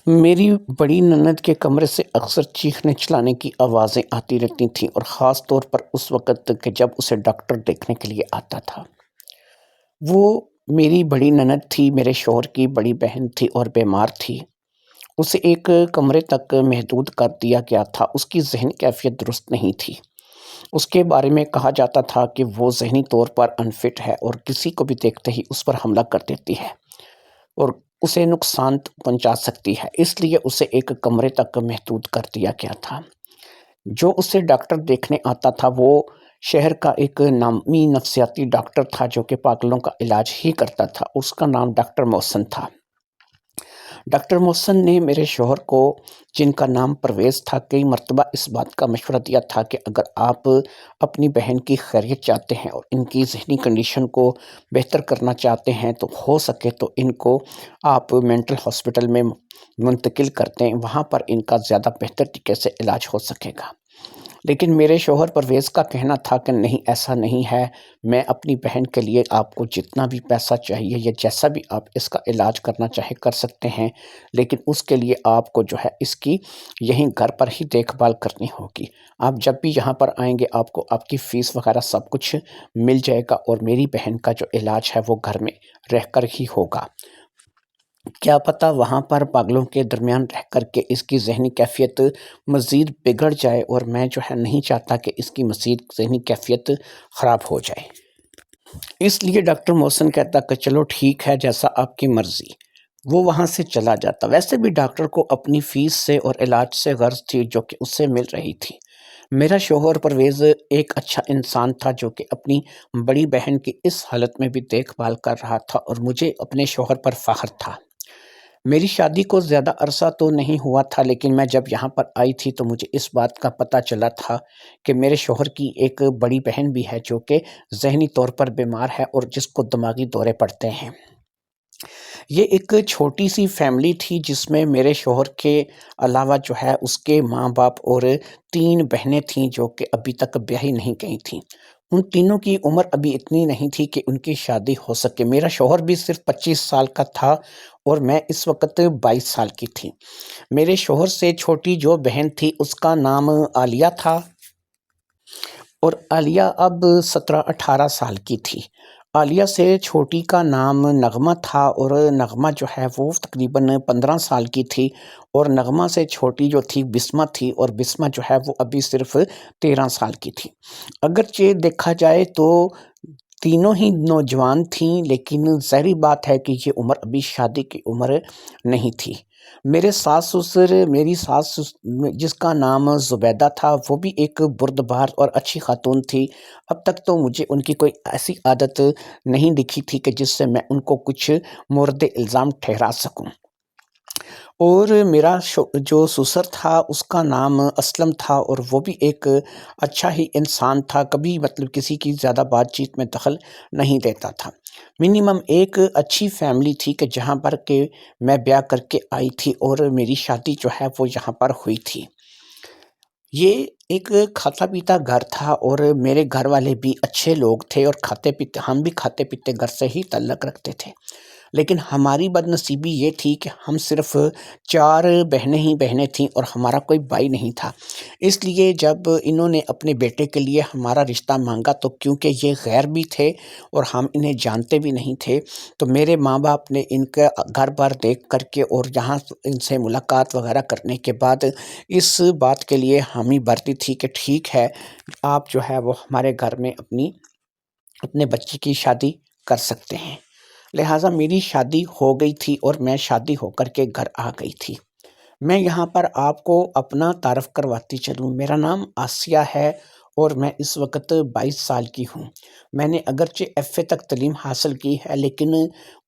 میری بڑی نند کے کمرے سے اکثر چیخنے چلانے کی آوازیں آتی رہتی تھیں، اور خاص طور پر اس وقت کہ جب اسے ڈاکٹر دیکھنے کے لیے آتا تھا۔ وہ میری بڑی نند تھی، میرے شوہر کی بڑی بہن تھی اور بیمار تھی۔ اسے ایک کمرے تک محدود کر دیا گیا تھا۔ اس کی ذہنی کیفیت درست نہیں تھی۔ اس کے بارے میں کہا جاتا تھا کہ وہ ذہنی طور پر انفٹ ہے اور کسی کو بھی دیکھتے ہی اس پر حملہ کر دیتی ہے اور اسے نقصان پہنچا سکتی ہے، اس لیے اسے ایک کمرے تک محدود کر دیا گیا تھا۔ جو اسے ڈاکٹر دیکھنے آتا تھا وہ شہر کا ایک نامی نفسیاتی ڈاکٹر تھا جو کہ پاگلوں کا علاج ہی کرتا تھا۔ اس کا نام ڈاکٹر محسن تھا۔ ڈاکٹر محسن نے میرے شوہر کو، جن کا نام پرویز تھا، کئی مرتبہ اس بات کا مشورہ دیا تھا کہ اگر آپ اپنی بہن کی خیریت چاہتے ہیں اور ان کی ذہنی کنڈیشن کو بہتر کرنا چاہتے ہیں تو ہو سکے تو ان کو آپ مینٹل ہاسپٹل میں منتقل کر دیں، وہاں پر ان کا زیادہ بہتر طریقے سے علاج ہو سکے گا۔ لیکن میرے شوہر پرویز کا کہنا تھا کہ نہیں، ایسا نہیں ہے، میں اپنی بہن کے لیے آپ کو جتنا بھی پیسہ چاہیے یا جیسا بھی آپ اس کا علاج کرنا چاہے کر سکتے ہیں، لیکن اس کے لیے آپ کو جو ہے اس کی یہیں گھر پر ہی دیکھ بھال کرنی ہوگی۔ آپ جب بھی یہاں پر آئیں گے آپ کو آپ کی فیس وغیرہ سب کچھ مل جائے گا، اور میری بہن کا جو علاج ہے وہ گھر میں رہ کر ہی ہوگا۔ کیا پتہ وہاں پر پاگلوں کے درمیان رہ کر کے اس کی ذہنی کیفیت مزید بگڑ جائے، اور میں جو ہے نہیں چاہتا کہ اس کی مزید ذہنی کیفیت خراب ہو جائے۔ اس لیے ڈاکٹر محسن کہتا کہ چلو ٹھیک ہے، جیسا آپ کی مرضی۔ وہ وہاں سے چلا جاتا۔ ویسے بھی ڈاکٹر کو اپنی فیس سے اور علاج سے غرض تھی جو کہ اس سے مل رہی تھی۔ میرا شوہر پرویز ایک اچھا انسان تھا جو کہ اپنی بڑی بہن کی اس حالت میں بھی دیکھ بھال کر رہا تھا، اور مجھے اپنے شوہر پر فخر تھا۔ میری شادی کو زیادہ عرصہ تو نہیں ہوا تھا، لیکن میں جب یہاں پر آئی تھی تو مجھے اس بات کا پتہ چلا تھا کہ میرے شوہر کی ایک بڑی بہن بھی ہے جو کہ ذہنی طور پر بیمار ہے اور جس کو دماغی دورے پڑتے ہیں۔ یہ ایک چھوٹی سی فیملی تھی جس میں میرے شوہر کے علاوہ جو ہے اس کے ماں باپ اور 3 بہنیں تھیں جو کہ ابھی تک بیاہی نہیں گئی تھیں۔ ان تینوں کی عمر ابھی اتنی نہیں تھی کہ ان کی شادی ہو سکے۔ میرا شوہر بھی صرف 25 سال کا تھا اور میں اس وقت 22 سال کی تھی۔ میرے شوہر سے چھوٹی جو بہن تھی اس کا نام عالیہ تھا، اور عالیہ اب 17-18 سال کی تھی۔ عالیہ سے چھوٹی کا نام نغمہ تھا، اور نغمہ جو ہے وہ تقریباً 15 سال کی تھی، اور نغمہ سے چھوٹی جو تھی بسمہ تھی، اور بسمہ جو ہے وہ ابھی صرف 13 سال کی تھی۔ اگرچہ دیکھا جائے تو تینوں ہی نوجوان تھیں، لیکن ظاہری بات ہے کہ یہ عمر ابھی شادی کی عمر نہیں تھی۔ میرے ساس سسر، میری ساس جس کا نام زبیدہ تھا، وہ بھی ایک بردبار اور اچھی خاتون تھی۔ اب تک تو مجھے ان کی کوئی ایسی عادت نہیں دکھی تھی کہ جس سے میں ان کو کچھ مورد الزام ٹھہرا سکوں۔ اور میرا جو سسر تھا اس کا نام اسلم تھا، اور وہ بھی ایک اچھا ہی انسان تھا، کبھی مطلب کسی کی زیادہ بات چیت میں دخل نہیں دیتا تھا۔ منیمم ایک اچھی فیملی تھی کہ جہاں پر کہ میں بیاہ کر کے آئی تھی، اور میری شادی جو ہے وہ یہاں پر ہوئی تھی۔ یہ ایک کھاتا پیتا گھر تھا، اور میرے گھر والے بھی اچھے لوگ تھے، اور ہم بھی کھاتے پیتے گھر سے ہی تعلق رکھتے تھے۔ لیکن ہماری بد نصیبی یہ تھی کہ ہم صرف 4 بہنیں ہی بہنیں تھیں، اور ہمارا کوئی بھائی نہیں تھا۔ اس لیے جب انہوں نے اپنے بیٹے کے لیے ہمارا رشتہ مانگا تو کیونکہ یہ غیر بھی تھے اور ہم انہیں جانتے بھی نہیں تھے، تو میرے ماں باپ نے ان کا گھر بار دیکھ کر کے اور یہاں ان سے ملاقات وغیرہ کرنے کے بعد اس بات کے لیے حامی بھرتی تھی کہ ٹھیک ہے، آپ جو ہے وہ ہمارے گھر میں اپنے بچے کی شادی کر سکتے ہیں۔ لہٰذا میری شادی ہو گئی تھی، اور میں شادی ہو کر کے گھر آ گئی تھی۔ میں یہاں پر آپ کو اپنا تعارف کرواتی چلوں۔ میرا نام آسیہ ہے، اور میں اس وقت 22 سال کی ہوں۔ میں نے اگرچہ ایف اے تک تعلیم حاصل کی ہے، لیکن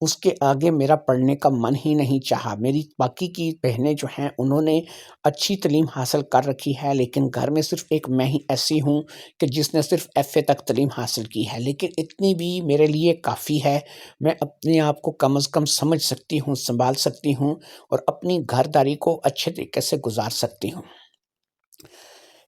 اس کے آگے میرا پڑھنے کا من ہی نہیں چاہا۔ میری باقی کی بہنیں جو ہیں انہوں نے اچھی تعلیم حاصل کر رکھی ہے، لیکن گھر میں صرف ایک میں ہی ایسی ہوں کہ جس نے صرف ایف اے تک تعلیم حاصل کی ہے، لیکن اتنی بھی میرے لیے کافی ہے۔ میں اپنے آپ کو کم از کم سمجھ سکتی ہوں، سنبھال سکتی ہوں، اور اپنی گھرداری کو اچھے طریقے سے گزار سکتی ہوں۔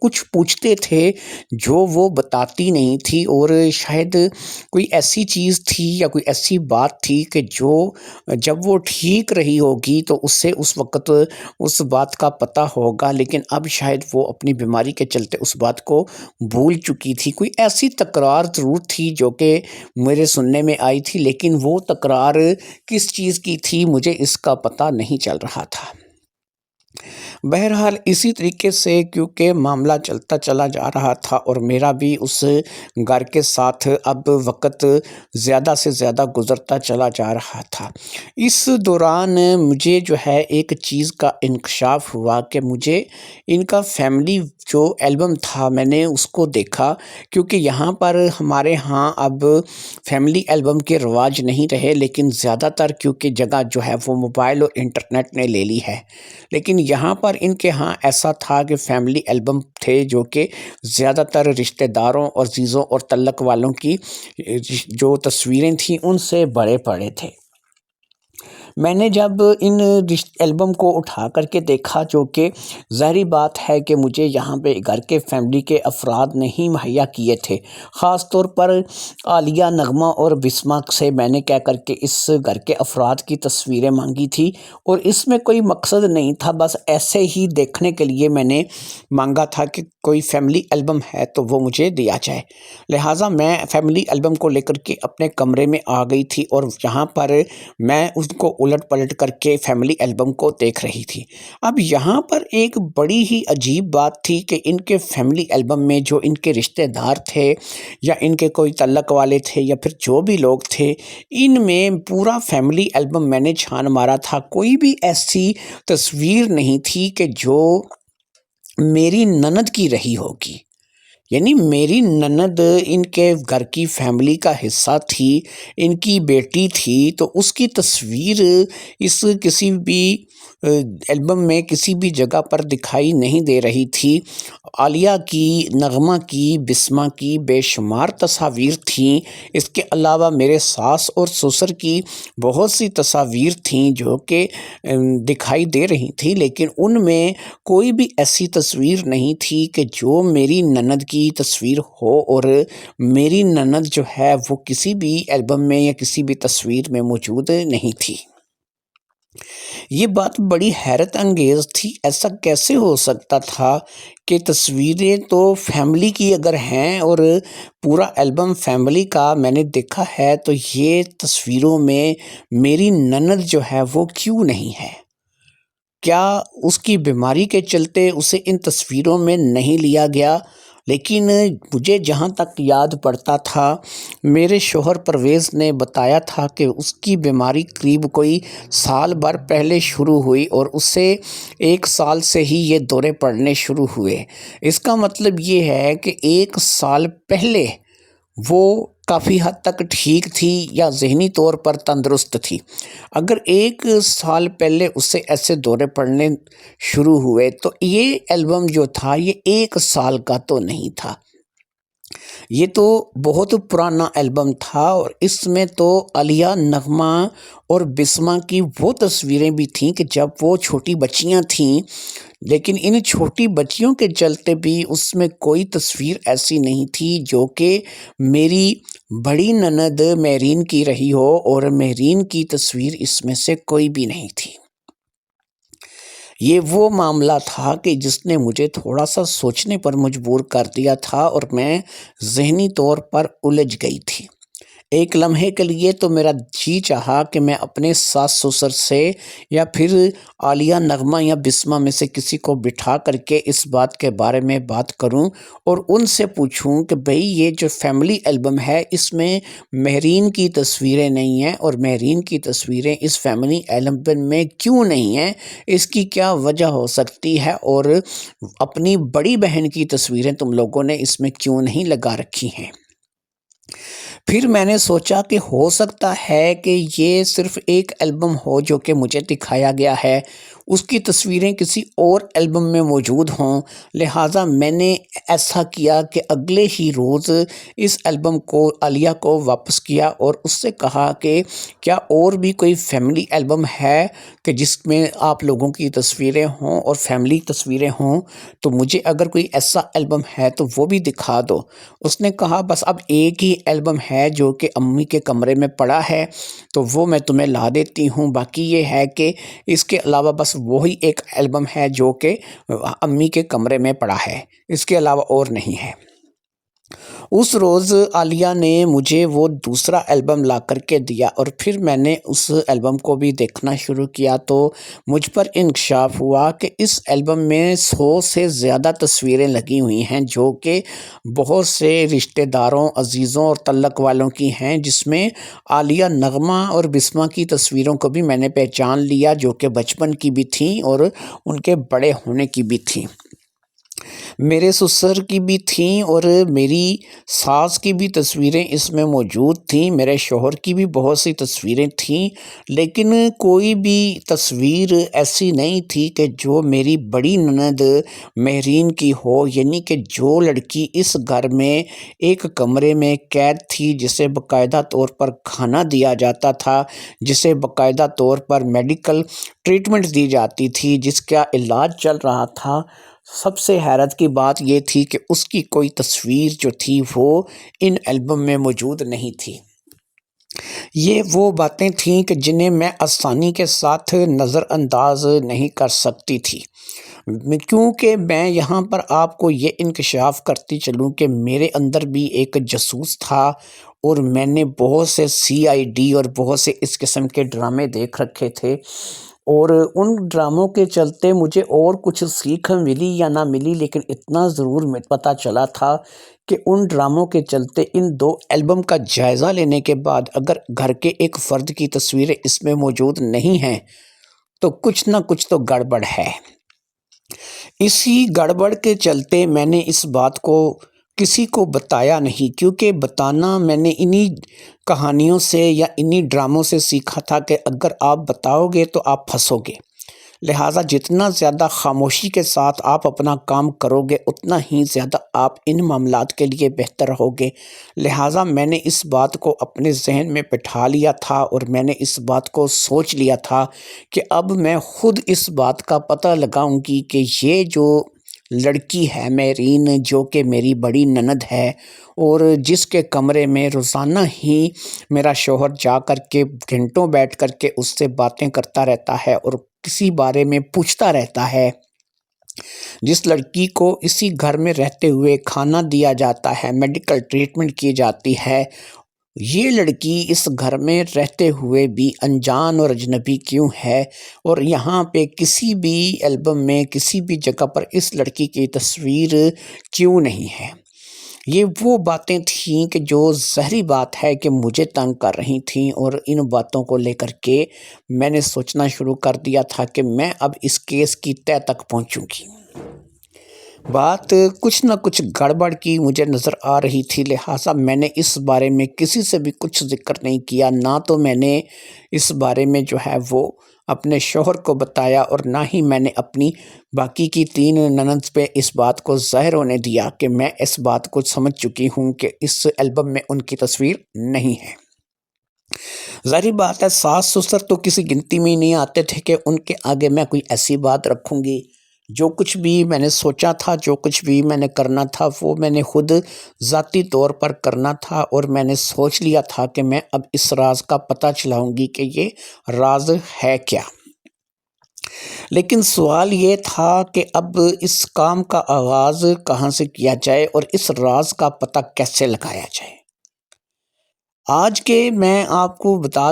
کچھ پوچھتے تھے جو وہ بتاتی نہیں تھی، اور شاید کوئی ایسی چیز تھی یا کوئی ایسی بات تھی کہ جو جب وہ ٹھیک رہی ہوگی تو اس سے اس وقت اس بات کا پتہ ہوگا، لیکن اب شاید وہ اپنی بیماری کے چلتے اس بات کو بھول چکی تھی۔ کوئی ایسی تکرار ضرور تھی جو کہ میرے سننے میں آئی تھی، لیکن وہ تکرار کس چیز کی تھی مجھے اس کا پتہ نہیں چل رہا تھا۔ بہرحال اسی طریقے سے کیونکہ معاملہ چلتا چلا جا رہا تھا اور میرا بھی اس گھر کے ساتھ اب وقت زیادہ سے زیادہ گزرتا چلا جا رہا تھا، اس دوران مجھے جو ہے ایک چیز کا انکشاف ہوا کہ مجھے ان کا فیملی جو البم تھا میں نے اس کو دیکھا، کیونکہ یہاں پر ہمارے ہاں اب فیملی البم کے رواج نہیں رہے، لیکن زیادہ تر کیونکہ جگہ جو ہے وہ موبائل اور انٹرنیٹ نے لے لی ہے، لیکن یہاں پر ان کے ہاں ایسا تھا کہ فیملی البم تھے جو کہ زیادہ تر رشتہ داروں اور عزیزوں اور تعلق والوں کی جو تصویریں تھیں ان سے بڑے پڑے تھے۔ میں نے جب ان البم کو اٹھا کر کے دیکھا، جو کہ ظاہری بات ہے کہ مجھے یہاں پہ گھر کے فیملی کے افراد نے ہی مہیا کیے تھے، خاص طور پر عالیہ، نغمہ اور بسمہ سے میں نے کہہ کر کے اس گھر کے افراد کی تصویریں مانگی تھی، اور اس میں کوئی مقصد نہیں تھا، بس ایسے ہی دیکھنے کے لیے میں نے مانگا تھا کہ کوئی فیملی البم ہے تو وہ مجھے دیا جائے۔ لہٰذا میں فیملی البم کو لے کر کے اپنے کمرے میں آ گئی تھی، اور یہاں پر میں اس کو الٹ پلٹ کر کے فیملی البم کو دیکھ رہی تھی۔ اب یہاں پر ایک بڑی ہی عجیب بات تھی کہ ان کے فیملی البم میں جو ان کے رشتہ دار تھے یا ان کے کوئی تعلق والے تھے یا پھر جو بھی لوگ تھے، ان میں پورا فیملی البم میں نے چھان مارا تھا، کوئی بھی ایسی تصویر نہیں تھی کہ جو میری نند کی رہی ہوگی، یعنی میری نند ان کے گھر کی فیملی کا حصہ تھی، ان کی بیٹی تھی، تو اس کی تصویر اس کسی بھی البم میں کسی بھی جگہ پر دکھائی نہیں دے رہی تھی۔ عالیہ کی، نغمہ کی، بسمہ کی بے شمار تصاویر تھیں، اس کے علاوہ میرے ساس اور سسر کی بہت سی تصاویر تھیں جو کہ دکھائی دے رہی تھیں، لیکن ان میں کوئی بھی ایسی تصویر نہیں تھی کہ جو میری نند کی تصویر ہو، اور میری نند جو ہے وہ کسی بھی البم میں یا کسی بھی تصویر میں موجود نہیں تھی۔ یہ بات بڑی حیرت انگیز تھی، ایسا کیسے ہو سکتا تھا کہ تصویریں تو فیملی کی اگر ہیں اور پورا البم فیملی کا میں نے دیکھا ہے، تو یہ تصویروں میں میری نند جو ہے وہ کیوں نہیں ہے؟ کیا اس کی بیماری کے چلتے اسے ان تصویروں میں نہیں لیا گیا؟ لیکن مجھے جہاں تک یاد پڑتا تھا، میرے شوہر پرویز نے بتایا تھا کہ اس کی بیماری قریب کوئی سال بھر پہلے شروع ہوئی، اور اس سے 1 سال سے ہی یہ دورے پڑنے شروع ہوئے۔ اس کا مطلب یہ ہے کہ 1 سال پہلے وہ کافی حد تک ٹھیک تھی یا ذہنی طور پر تندرست تھی۔ اگر 1 سال پہلے اس سے ایسے دورے پڑنے شروع ہوئے تو یہ البم جو تھا یہ 1 سال کا تو نہیں تھا، یہ تو بہت پرانا البم تھا، اور اس میں تو عالیہ، نغمہ اور بسمہ کی وہ تصویریں بھی تھیں کہ جب وہ چھوٹی بچیاں تھیں، لیکن ان چھوٹی بچیوں کے چلتے بھی اس میں کوئی تصویر ایسی نہیں تھی جو کہ میری بڑی نند مہرین کی رہی ہو، اور مہرین کی تصویر اس میں سے کوئی بھی نہیں تھی۔ یہ وہ معاملہ تھا کہ جس نے مجھے تھوڑا سا سوچنے پر مجبور کر دیا تھا، اور میں ذہنی طور پر الجھ گئی تھی۔ ایک لمحے کے لیے تو میرا جی چاہا کہ میں اپنے ساس سسر سے یا پھر عالیہ، نغمہ یا بسمہ میں سے کسی کو بٹھا کر کے اس بات کے بارے میں بات کروں اور ان سے پوچھوں کہ بھئی یہ جو فیملی البم ہے اس میں مہرین کی تصویریں نہیں ہیں، اور مہرین کی تصویریں اس فیملی البم میں کیوں نہیں ہیں، اس کی کیا وجہ ہو سکتی ہے، اور اپنی بڑی بہن کی تصویریں تم لوگوں نے اس میں کیوں نہیں لگا رکھی ہیں۔ پھر میں نے سوچا کہ ہو سکتا ہے کہ یہ صرف ایک البم ہو جو کہ مجھے دکھایا گیا ہے، اس کی تصویریں کسی اور البم میں موجود ہوں، لہٰذا میں نے ایسا کیا کہ اگلے ہی روز اس البم کو عالیہ کو واپس کیا اور اس سے کہا کہ کیا اور بھی کوئی فیملی البم ہے کہ جس میں آپ لوگوں کی تصویریں ہوں اور فیملی تصویریں ہوں، تو مجھے اگر کوئی ایسا البم ہے تو وہ بھی دکھا دو۔ اس نے کہا بس اب ایک ہی البم ہے جو کہ امی کے کمرے میں پڑا ہے، تو وہ میں تمہیں لا دیتی ہوں، باقی یہ ہے کہ اس کے علاوہ بس وہی ایک البم ہے جو کہ امی کے کمرے میں پڑا ہے، اس کے علاوہ اور نہیں ہے۔ اس روز عالیہ نے مجھے وہ دوسرا البم لا کر کے دیا اور پھر میں نے اس البم کو بھی دیکھنا شروع کیا تو مجھ پر انکشاف ہوا کہ اس البم میں 100 سے زیادہ تصویریں لگی ہوئی ہیں جو کہ بہت سے رشتہ داروں، عزیزوں اور تعلق والوں کی ہیں، جس میں عالیہ، نغمہ اور بسمہ کی تصویروں کو بھی میں نے پہچان لیا جو کہ بچپن کی بھی تھیں اور ان کے بڑے ہونے کی بھی تھیں۔ میرے سسر کی بھی تھیں اور میری ساس کی بھی تصویریں اس میں موجود تھیں، میرے شوہر کی بھی بہت سی تصویریں تھیں، لیکن کوئی بھی تصویر ایسی نہیں تھی کہ جو میری بڑی نند مہرین کی ہو، یعنی کہ جو لڑکی اس گھر میں ایک کمرے میں قید تھی، جسے باقاعدہ طور پر کھانا دیا جاتا تھا، جسے باقاعدہ طور پر میڈیکل ٹریٹمنٹ دی جاتی تھی، جس کا علاج چل رہا تھا۔ سب سے حیرت کی بات یہ تھی کہ اس کی کوئی تصویر جو تھی وہ ان البم میں موجود نہیں تھی۔ یہ وہ باتیں تھیں کہ جنہیں میں آسانی کے ساتھ نظر انداز نہیں کر سکتی تھی، کیونکہ میں یہاں پر آپ کو یہ انکشاف کرتی چلوں کہ میرے اندر بھی ایک جاسوس تھا اور میں نے بہت سے CID اور بہت سے اس قسم کے ڈرامے دیکھ رکھے تھے، اور ان ڈراموں کے چلتے مجھے اور کچھ سیکھ ملی یا نہ ملی، لیکن اتنا ضرور پتہ چلا تھا کہ ان ڈراموں کے چلتے ان 2 البم کا جائزہ لینے کے بعد اگر گھر کے ایک فرد کی تصویریں اس میں موجود نہیں ہیں تو کچھ نہ کچھ تو گڑبڑ ہے۔ اسی گڑبڑ کے چلتے میں نے اس بات کو کسی کو بتایا نہیں، کیونکہ بتانا میں نے انہی کہانیوں سے یا انہی ڈراموں سے سیکھا تھا کہ اگر آپ بتاؤ گے تو آپ پھنسو گے، لہٰذا جتنا زیادہ خاموشی کے ساتھ آپ اپنا کام کرو گے اتنا ہی زیادہ آپ ان معاملات کے لیے بہتر رہو گے۔ لہٰذا میں نے اس بات کو اپنے ذہن میں بٹھا لیا تھا اور میں نے اس بات کو سوچ لیا تھا کہ اب میں خود اس بات کا پتہ لگاؤں گی کہ یہ جو لڑکی ہے مہرین، جو کہ میری بڑی نند ہے اور جس کے کمرے میں روزانہ ہی میرا شوہر جا کر کے گھنٹوں بیٹھ کر کے اس سے باتیں کرتا رہتا ہے اور کسی بارے میں پوچھتا رہتا ہے، جس لڑکی کو اسی گھر میں رہتے ہوئے کھانا دیا جاتا ہے، میڈیکل ٹریٹمنٹ کی جاتی ہے، یہ لڑکی اس گھر میں رہتے ہوئے بھی انجان اور اجنبی کیوں ہے، اور یہاں پہ کسی بھی البم میں کسی بھی جگہ پر اس لڑکی کی تصویر کیوں نہیں ہے۔ یہ وہ باتیں تھیں کہ جو ظاہری بات ہے کہ مجھے تنگ کر رہی تھیں، اور ان باتوں کو لے کر کے میں نے سوچنا شروع کر دیا تھا کہ میں اب اس کیس کی تہہ تک پہنچوں گی۔ بات کچھ نہ کچھ گڑبڑ کی مجھے نظر آ رہی تھی، لہٰذا میں نے اس بارے میں کسی سے بھی کچھ ذکر نہیں کیا، نہ تو میں نے اس بارے میں جو ہے وہ اپنے شوہر کو بتایا اور نہ ہی میں نے اپنی باقی کی 3 ننند پہ اس بات کو ظاہر ہونے دیا کہ میں اس بات کو سمجھ چکی ہوں کہ اس البم میں ان کی تصویر نہیں ہے۔ ظاہری بات ہے ساس سسر تو کسی گنتی میں ہی نہیں آتے تھے کہ ان کے آگے میں کوئی ایسی بات رکھوں گی۔ جو کچھ بھی میں نے سوچا تھا، جو کچھ بھی میں نے کرنا تھا، وہ میں نے خود ذاتی طور پر کرنا تھا، اور میں نے سوچ لیا تھا کہ میں اب اس راز کا پتہ چلاؤں گی کہ یہ راز ہے کیا۔ لیکن سوال یہ تھا کہ اب اس کام کا آغاز کہاں سے کیا جائے اور اس راز کا پتہ کیسے لگایا جائے۔ آج کے میں آپ کو بتا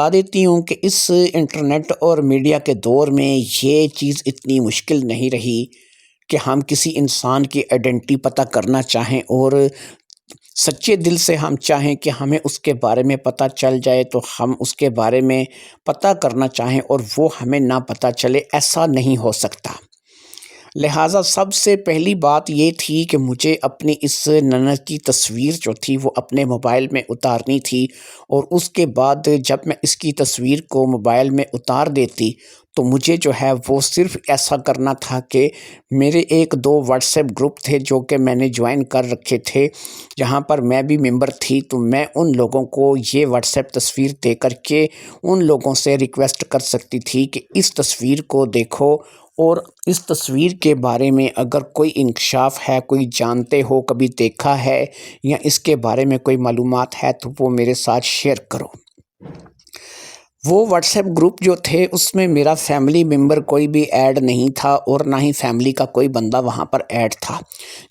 دیتی ہوں کہ اس انٹرنیٹ اور میڈیا کے دور میں یہ چیز اتنی مشکل نہیں رہی کہ ہم کسی انسان کی آئیڈینٹی پتہ کرنا چاہیں اور سچے دل سے ہم چاہیں کہ ہمیں اس کے بارے میں پتہ چل جائے تو ہم اس کے بارے میں پتہ کرنا چاہیں اور وہ ہمیں نہ پتہ چلے، ایسا نہیں ہو سکتا۔ لہٰذا سب سے پہلی بات یہ تھی کہ مجھے اپنی اس نند کی تصویر جو تھی وہ اپنے موبائل میں اتارنی تھی، اور اس کے بعد جب میں اس کی تصویر کو موبائل میں اتار دیتی تو مجھے جو ہے وہ صرف ایسا کرنا تھا کہ میرے 1-2 واٹس ایپ گروپ تھے جو کہ میں نے جوائن کر رکھے تھے، جہاں پر میں بھی ممبر تھی، تو میں ان لوگوں کو یہ واٹس ایپ تصویر دے کر کے ان لوگوں سے ریکویسٹ کر سکتی تھی کہ اس تصویر کو دیکھو، اور اس تصویر کے بارے میں اگر کوئی انکشاف ہے، کوئی جانتے ہو، کبھی دیکھا ہے یا اس کے بارے میں کوئی معلومات ہے تو وہ میرے ساتھ شیئر کرو۔ وہ واٹس ایپ گروپ جو تھے اس میں میرا فیملی ممبر کوئی بھی ایڈ نہیں تھا، اور نہ ہی فیملی کا کوئی بندہ وہاں پر ایڈ تھا۔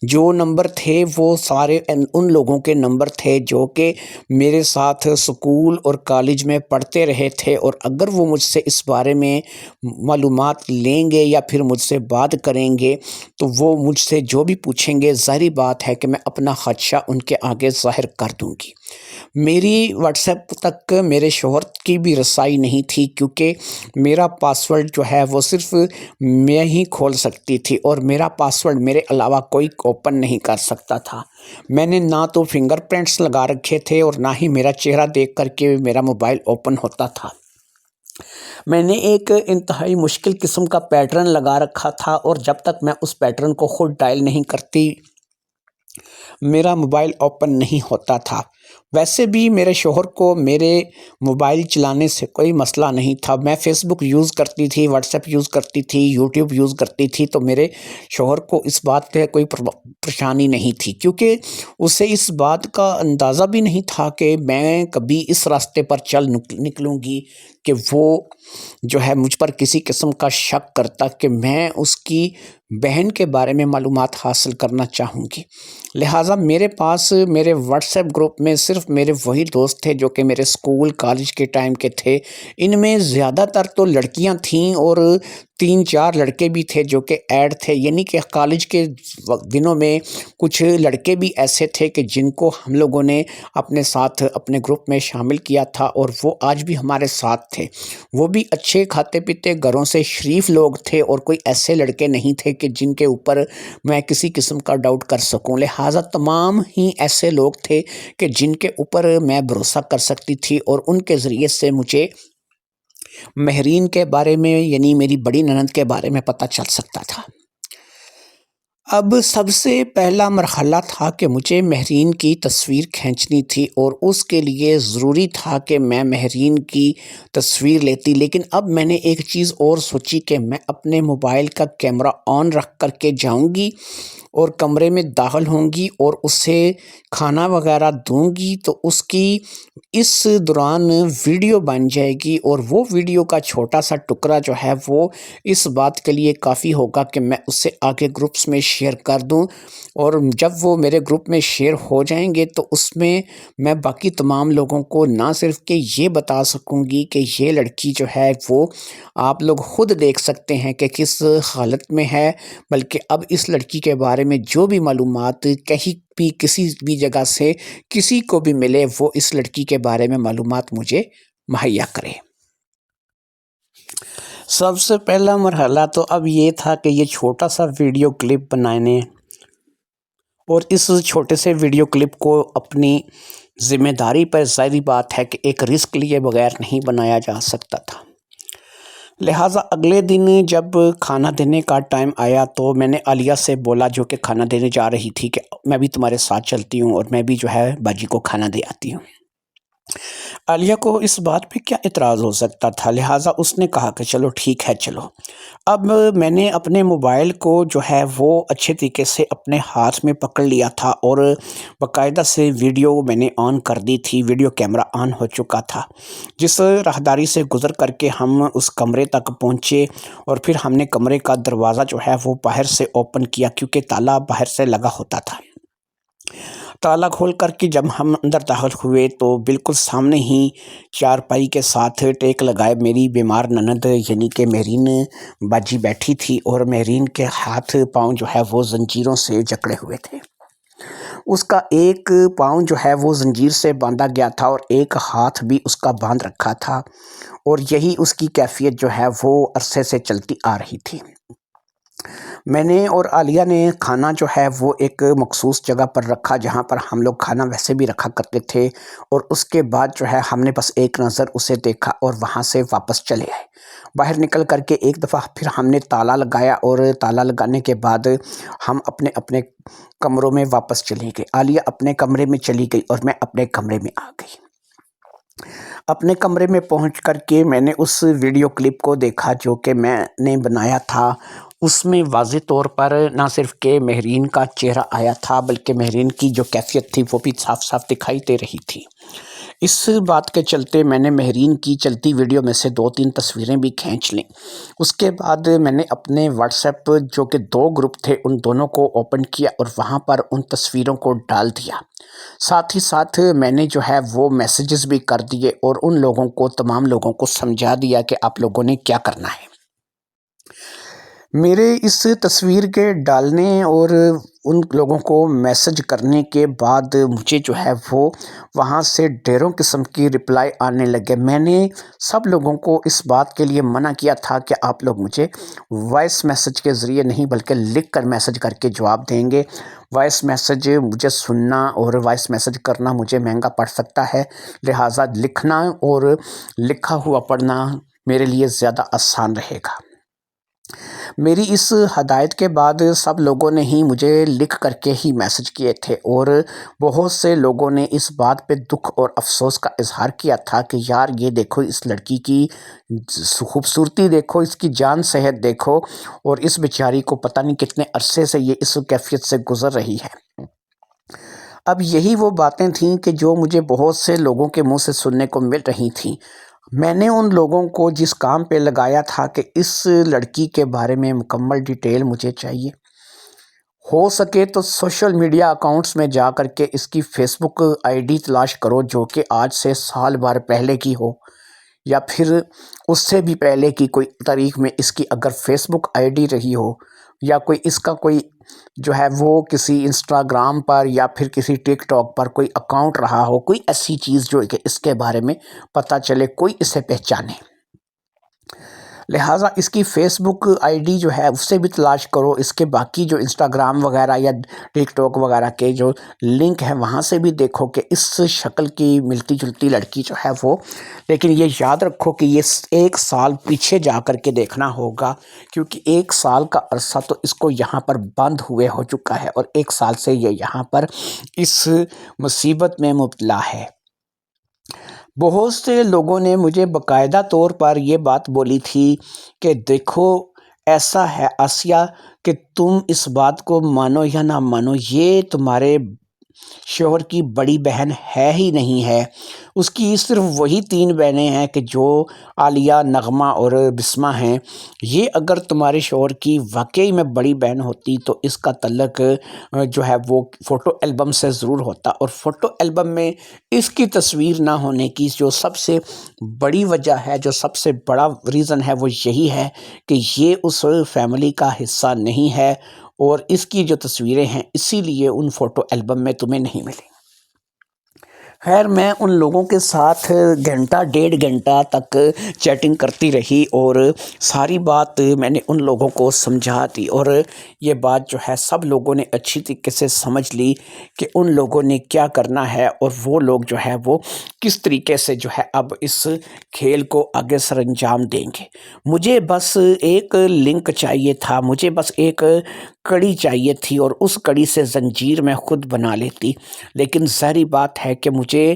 جو نمبر تھے وہ سارے ان لوگوں کے نمبر تھے جو کہ میرے ساتھ سکول اور کالج میں پڑھتے رہے تھے، اور اگر وہ مجھ سے اس بارے میں معلومات لیں گے یا پھر مجھ سے بات کریں گے تو وہ مجھ سے جو بھی پوچھیں گے، ظاہری بات ہے کہ میں اپنا خدشہ ان کے آگے ظاہر کر دوں گی۔ میری واٹس ایپ تک میرے شوہر کی بھی رسائی نہیں تھی، کیونکہ میرا پاسورڈ جو ہے وہ صرف میں ہی کھول سکتی تھی، اور میرا پاسورڈ میرے علاوہ کوئی اوپن نہیں کر سکتا تھا۔ میں نے نہ تو فنگر پرنٹس لگا رکھے تھے اور نہ ہی میرا چہرہ دیکھ کر کے میرا موبائل اوپن ہوتا تھا۔ میں نے ایک انتہائی مشکل قسم کا پیٹرن لگا رکھا تھا، اور جب تک میں اس پیٹرن کو خود ڈائل نہیں کرتی میرا موبائل اوپن نہیں ہوتا تھا۔ ویسے بھی میرے شوہر کو میرے موبائل چلانے سے کوئی مسئلہ نہیں تھا۔ میں فیس بک یوز کرتی تھی، واٹس ایپ یوز کرتی تھی، یوٹیوب یوز کرتی تھی، تو میرے شوہر کو اس بات پہ کوئی پریشانی نہیں تھی، کیونکہ اسے اس بات کا اندازہ بھی نہیں تھا کہ میں کبھی اس راستے پر چل نکلوں گی کہ وہ جو ہے مجھ پر کسی قسم کا شک کرتا کہ میں اس کی بہن کے بارے میں معلومات حاصل کرنا چاہوں گی۔ لہٰذا میرے پاس میرے واٹس ایپ گروپ میں صرف میرے وہی دوست تھے جو کہ میرے اسکول کالج کے ٹائم کے تھے۔ ان میں زیادہ تر تو لڑکیاں تھیں، اور 3-4 لڑکے بھی تھے جو کہ ایڈ تھے، یعنی کہ کالج کے دنوں میں کچھ لڑکے بھی ایسے تھے کہ جن کو ہم لوگوں نے اپنے ساتھ اپنے گروپ میں شامل کیا تھا، اور وہ آج بھی ہمارے ساتھ تھے۔ وہ بھی اچھے کھاتے پیتے گھروں سے شریف لوگ تھے، اور کوئی ایسے لڑکے نہیں تھے کہ جن کے اوپر میں کسی قسم کا ڈاؤٹ کر سکوں۔ لہٰذا تمام ہی ایسے لوگ تھے کہ جن کے اوپر میں بھروسہ کر سکتی تھی، اور ان کے ذریعے سے مجھے مہرین کے بارے میں، یعنی میری بڑی نند کے بارے میں پتہ چل سکتا تھا۔ اب سب سے پہلا مرحلہ تھا کہ مجھے مہرین کی تصویر کھینچنی تھی، اور اس کے لیے ضروری تھا کہ میں مہرین کی تصویر لیتی۔ لیکن اب میں نے ایک چیز اور سوچی کہ میں اپنے موبائل کا کیمرہ آن رکھ کر کے جاؤں گی اور کمرے میں داخل ہوں گی اور اسے کھانا وغیرہ دوں گی، تو اس کی اس دوران ویڈیو بن جائے گی، اور وہ ویڈیو کا چھوٹا سا ٹکڑا جو ہے وہ اس بات کے لیے کافی ہوگا کہ میں اسے آگے گروپس میں شیئر کر دوں، اور جب وہ میرے گروپ میں شیئر ہو جائیں گے تو اس میں میں باقی تمام لوگوں کو نہ صرف کہ یہ بتا سکوں گی کہ یہ لڑکی جو ہے وہ آپ لوگ خود دیکھ سکتے ہیں کہ کس حالت میں ہے، بلکہ اب اس لڑکی کے بارے میں جو بھی معلومات کہیں بھی کسی بھی جگہ سے کسی کو بھی ملے وہ اس لڑکی کے بارے میں معلومات مجھے مہیا کرے۔ سب سے پہلا مرحلہ تو اب یہ تھا کہ یہ چھوٹا سا ویڈیو کلپ بنانے، اور اس چھوٹے سے ویڈیو کلپ کو اپنی ذمہ داری پر، ظاہری بات ہے کہ ایک رسک لیے بغیر نہیں بنایا جا سکتا تھا۔ لہٰذا اگلے دن جب کھانا دینے کا ٹائم آیا تو میں نے عالیہ سے بولا، جو کہ کھانا دینے جا رہی تھی، کہ میں بھی تمہارے ساتھ چلتی ہوں اور میں بھی جو ہے باجی کو کھانا دے آتی ہوں۔ عالیہ کو اس بات پہ کیا اعتراض ہو سکتا تھا، لہٰذا اس نے کہا کہ چلو ٹھیک ہے چلو۔ اب میں نے اپنے موبائل کو جو ہے وہ اچھے طریقے سے اپنے ہاتھ میں پکڑ لیا تھا، اور باقاعدہ سے ویڈیو میں نے آن کر دی تھی، ویڈیو کیمرہ آن ہو چکا تھا۔ جس راہداری سے گزر کر کے ہم اس کمرے تک پہنچے، اور پھر ہم نے کمرے کا دروازہ جو ہے وہ باہر سے اوپن کیا، کیونکہ تالا باہر سے لگا ہوتا تھا۔ تالا کھول کر کے جب ہم اندر داخل ہوئے تو بالکل سامنے ہی چارپائی کے ساتھ ٹیک لگائے میری بیمار نند یعنی کہ مہرین باجی بیٹھی تھی، اور مہرین کے ہاتھ پاؤں جو ہے وہ زنجیروں سے جکڑے ہوئے تھے۔ اس کا ایک پاؤں جو ہے وہ زنجیر سے باندھا گیا تھا، اور ایک ہاتھ بھی اس کا باندھ رکھا تھا، اور یہی اس کی کیفیت جو ہے وہ عرصے سے چلتی آ رہی تھی۔ میں نے اور عالیہ نے کھانا جو ہے وہ ایک مخصوص جگہ پر رکھا جہاں پر ہم لوگ کھانا ویسے بھی رکھا کرتے تھے، اور اس کے بعد جو ہے ہم نے بس ایک نظر اسے دیکھا اور وہاں سے واپس چلے آئے۔ باہر نکل کر کے ایک دفعہ پھر ہم نے تالا لگایا، اور تالا لگانے کے بعد ہم اپنے اپنے کمروں میں واپس چلے گئے۔ عالیہ اپنے کمرے میں چلی گئی اور میں اپنے کمرے میں آ گئی۔ اپنے کمرے میں پہنچ کر کے میں نے اس ویڈیو کلپ کو دیکھا جو کہ میں نے بنایا تھا۔ اس میں واضح طور پر نہ صرف کہ مہرین کا چہرہ آیا تھا، بلکہ مہرین کی جو کیفیت تھی وہ بھی صاف صاف دکھائی دے رہی تھی۔ اس بات کے چلتے میں نے مہرین کی چلتی ویڈیو میں سے 2-3 تصویریں بھی کھینچ لیں۔ اس کے بعد میں نے اپنے واٹس ایپ جو کہ 2 گروپ تھے ان دونوں کو اوپن کیا اور وہاں پر ان تصویروں کو ڈال دیا۔ ساتھ ہی ساتھ میں نے جو ہے وہ میسیجز بھی کر دیے اور ان لوگوں کو، تمام لوگوں کو سمجھا دیا کہ آپ لوگوں نے کیا کرنا ہے۔ میرے اس تصویر کے ڈالنے اور ان لوگوں کو میسج کرنے کے بعد مجھے جو ہے وہ وہاں سے ڈھیروں قسم کی رپلائی آنے لگے۔ میں نے سب لوگوں کو اس بات کے لیے منع کیا تھا کہ آپ لوگ مجھے وائس میسج کے ذریعے نہیں بلکہ لکھ کر میسج کر کے جواب دیں گے۔ وائس میسج مجھے سننا اور وائس میسج کرنا مجھے مہنگا پڑ سکتا ہے، لہٰذا لکھنا اور لکھا ہوا پڑھنا میرے لیے زیادہ آسان رہے گا۔ میری اس ہدایت کے بعد سب لوگوں نے ہی مجھے لکھ کر کے ہی میسج کیے تھے، اور بہت سے لوگوں نے اس بات پہ دکھ اور افسوس کا اظہار کیا تھا کہ یار یہ دیکھو اس لڑکی کی خوبصورتی دیکھو، اس کی جان صحت دیکھو، اور اس بیچاری کو پتہ نہیں کتنے عرصے سے یہ اس کیفیت سے گزر رہی ہے۔ اب یہی وہ باتیں تھیں کہ جو مجھے بہت سے لوگوں کے منہ سے سننے کو مل رہی تھیں۔ میں نے ان لوگوں کو جس کام پہ لگایا تھا کہ اس لڑکی کے بارے میں مکمل ڈیٹیل مجھے چاہیے، ہو سکے تو سوشل میڈیا اکاؤنٹس میں جا کر کے اس کی فیس بک آئی ڈی تلاش کرو جو کہ آج سے سال بھر پہلے کی ہو، یا پھر اس سے بھی پہلے کی کوئی تاریخ میں اس کی اگر فیس بک آئی ڈی رہی ہو، یا کوئی اس کا کوئی جو ہے وہ کسی انسٹاگرام پر یا پھر کسی ٹک ٹاک پر کوئی اکاؤنٹ رہا ہو، کوئی ایسی چیز جو کہ اس کے بارے میں پتہ چلے، کوئی اسے پہچانے۔ لہٰذا اس کی فیس بک آئی ڈی جو ہے اس سے بھی تلاش کرو، اس کے باقی جو انسٹاگرام وغیرہ یا ٹک ٹاک وغیرہ کے جو لنک ہیں وہاں سے بھی دیکھو کہ اس شکل کی ملتی جلتی لڑکی جو ہے وہ، لیکن یہ یاد رکھو کہ یہ 1 سال پیچھے جا کر کے دیکھنا ہوگا، کیونکہ 1 سال کا عرصہ تو اس کو یہاں پر بند ہوئے ہو چکا ہے، اور 1 سال سے یہ یہاں پر اس مصیبت میں مبتلا ہے۔ بہت سے لوگوں نے مجھے باقاعدہ طور پر یہ بات بولی تھی کہ دیکھو ایسا ہے آسیہ کہ تم اس بات کو مانو یا نہ مانو، یہ تمہارے شوہر کی بڑی بہن ہے ہی نہیں ہے، اس کی صرف وہی 3 بہنیں ہیں کہ جو عالیہ، نغمہ اور بسمہ ہیں۔ یہ اگر تمہارے شوہر کی واقعی میں بڑی بہن ہوتی تو اس کا تعلق جو ہے وہ فوٹو البم سے ضرور ہوتا، اور فوٹو البم میں اس کی تصویر نہ ہونے کی جو سب سے بڑی وجہ ہے، جو سب سے بڑا ریزن ہے، وہ یہی ہے کہ یہ اس فیملی کا حصہ نہیں ہے، اور اس کی جو تصویریں ہیں اسی لیے ان فوٹو البم میں تمہیں نہیں ملیں۔ خیر میں ان لوگوں کے ساتھ 1.5 گھنٹہ تک چیٹنگ کرتی رہی، اور ساری بات میں نے ان لوگوں کو سمجھا دی، اور یہ بات جو ہے سب لوگوں نے اچھی طریقے سے سمجھ لی کہ ان لوگوں نے کیا کرنا ہے، اور وہ لوگ جو ہے وہ کس طریقے سے جو ہے اب اس کھیل کو آگے سر انجام دیں گے۔ مجھے بس ایک لنک چاہیے تھا، مجھے بس ایک کڑی چاہیے تھی، اور اس کڑی سے زنجیر میں خود بنا لیتی، لیکن ظاہری بات ہے کہ مجھے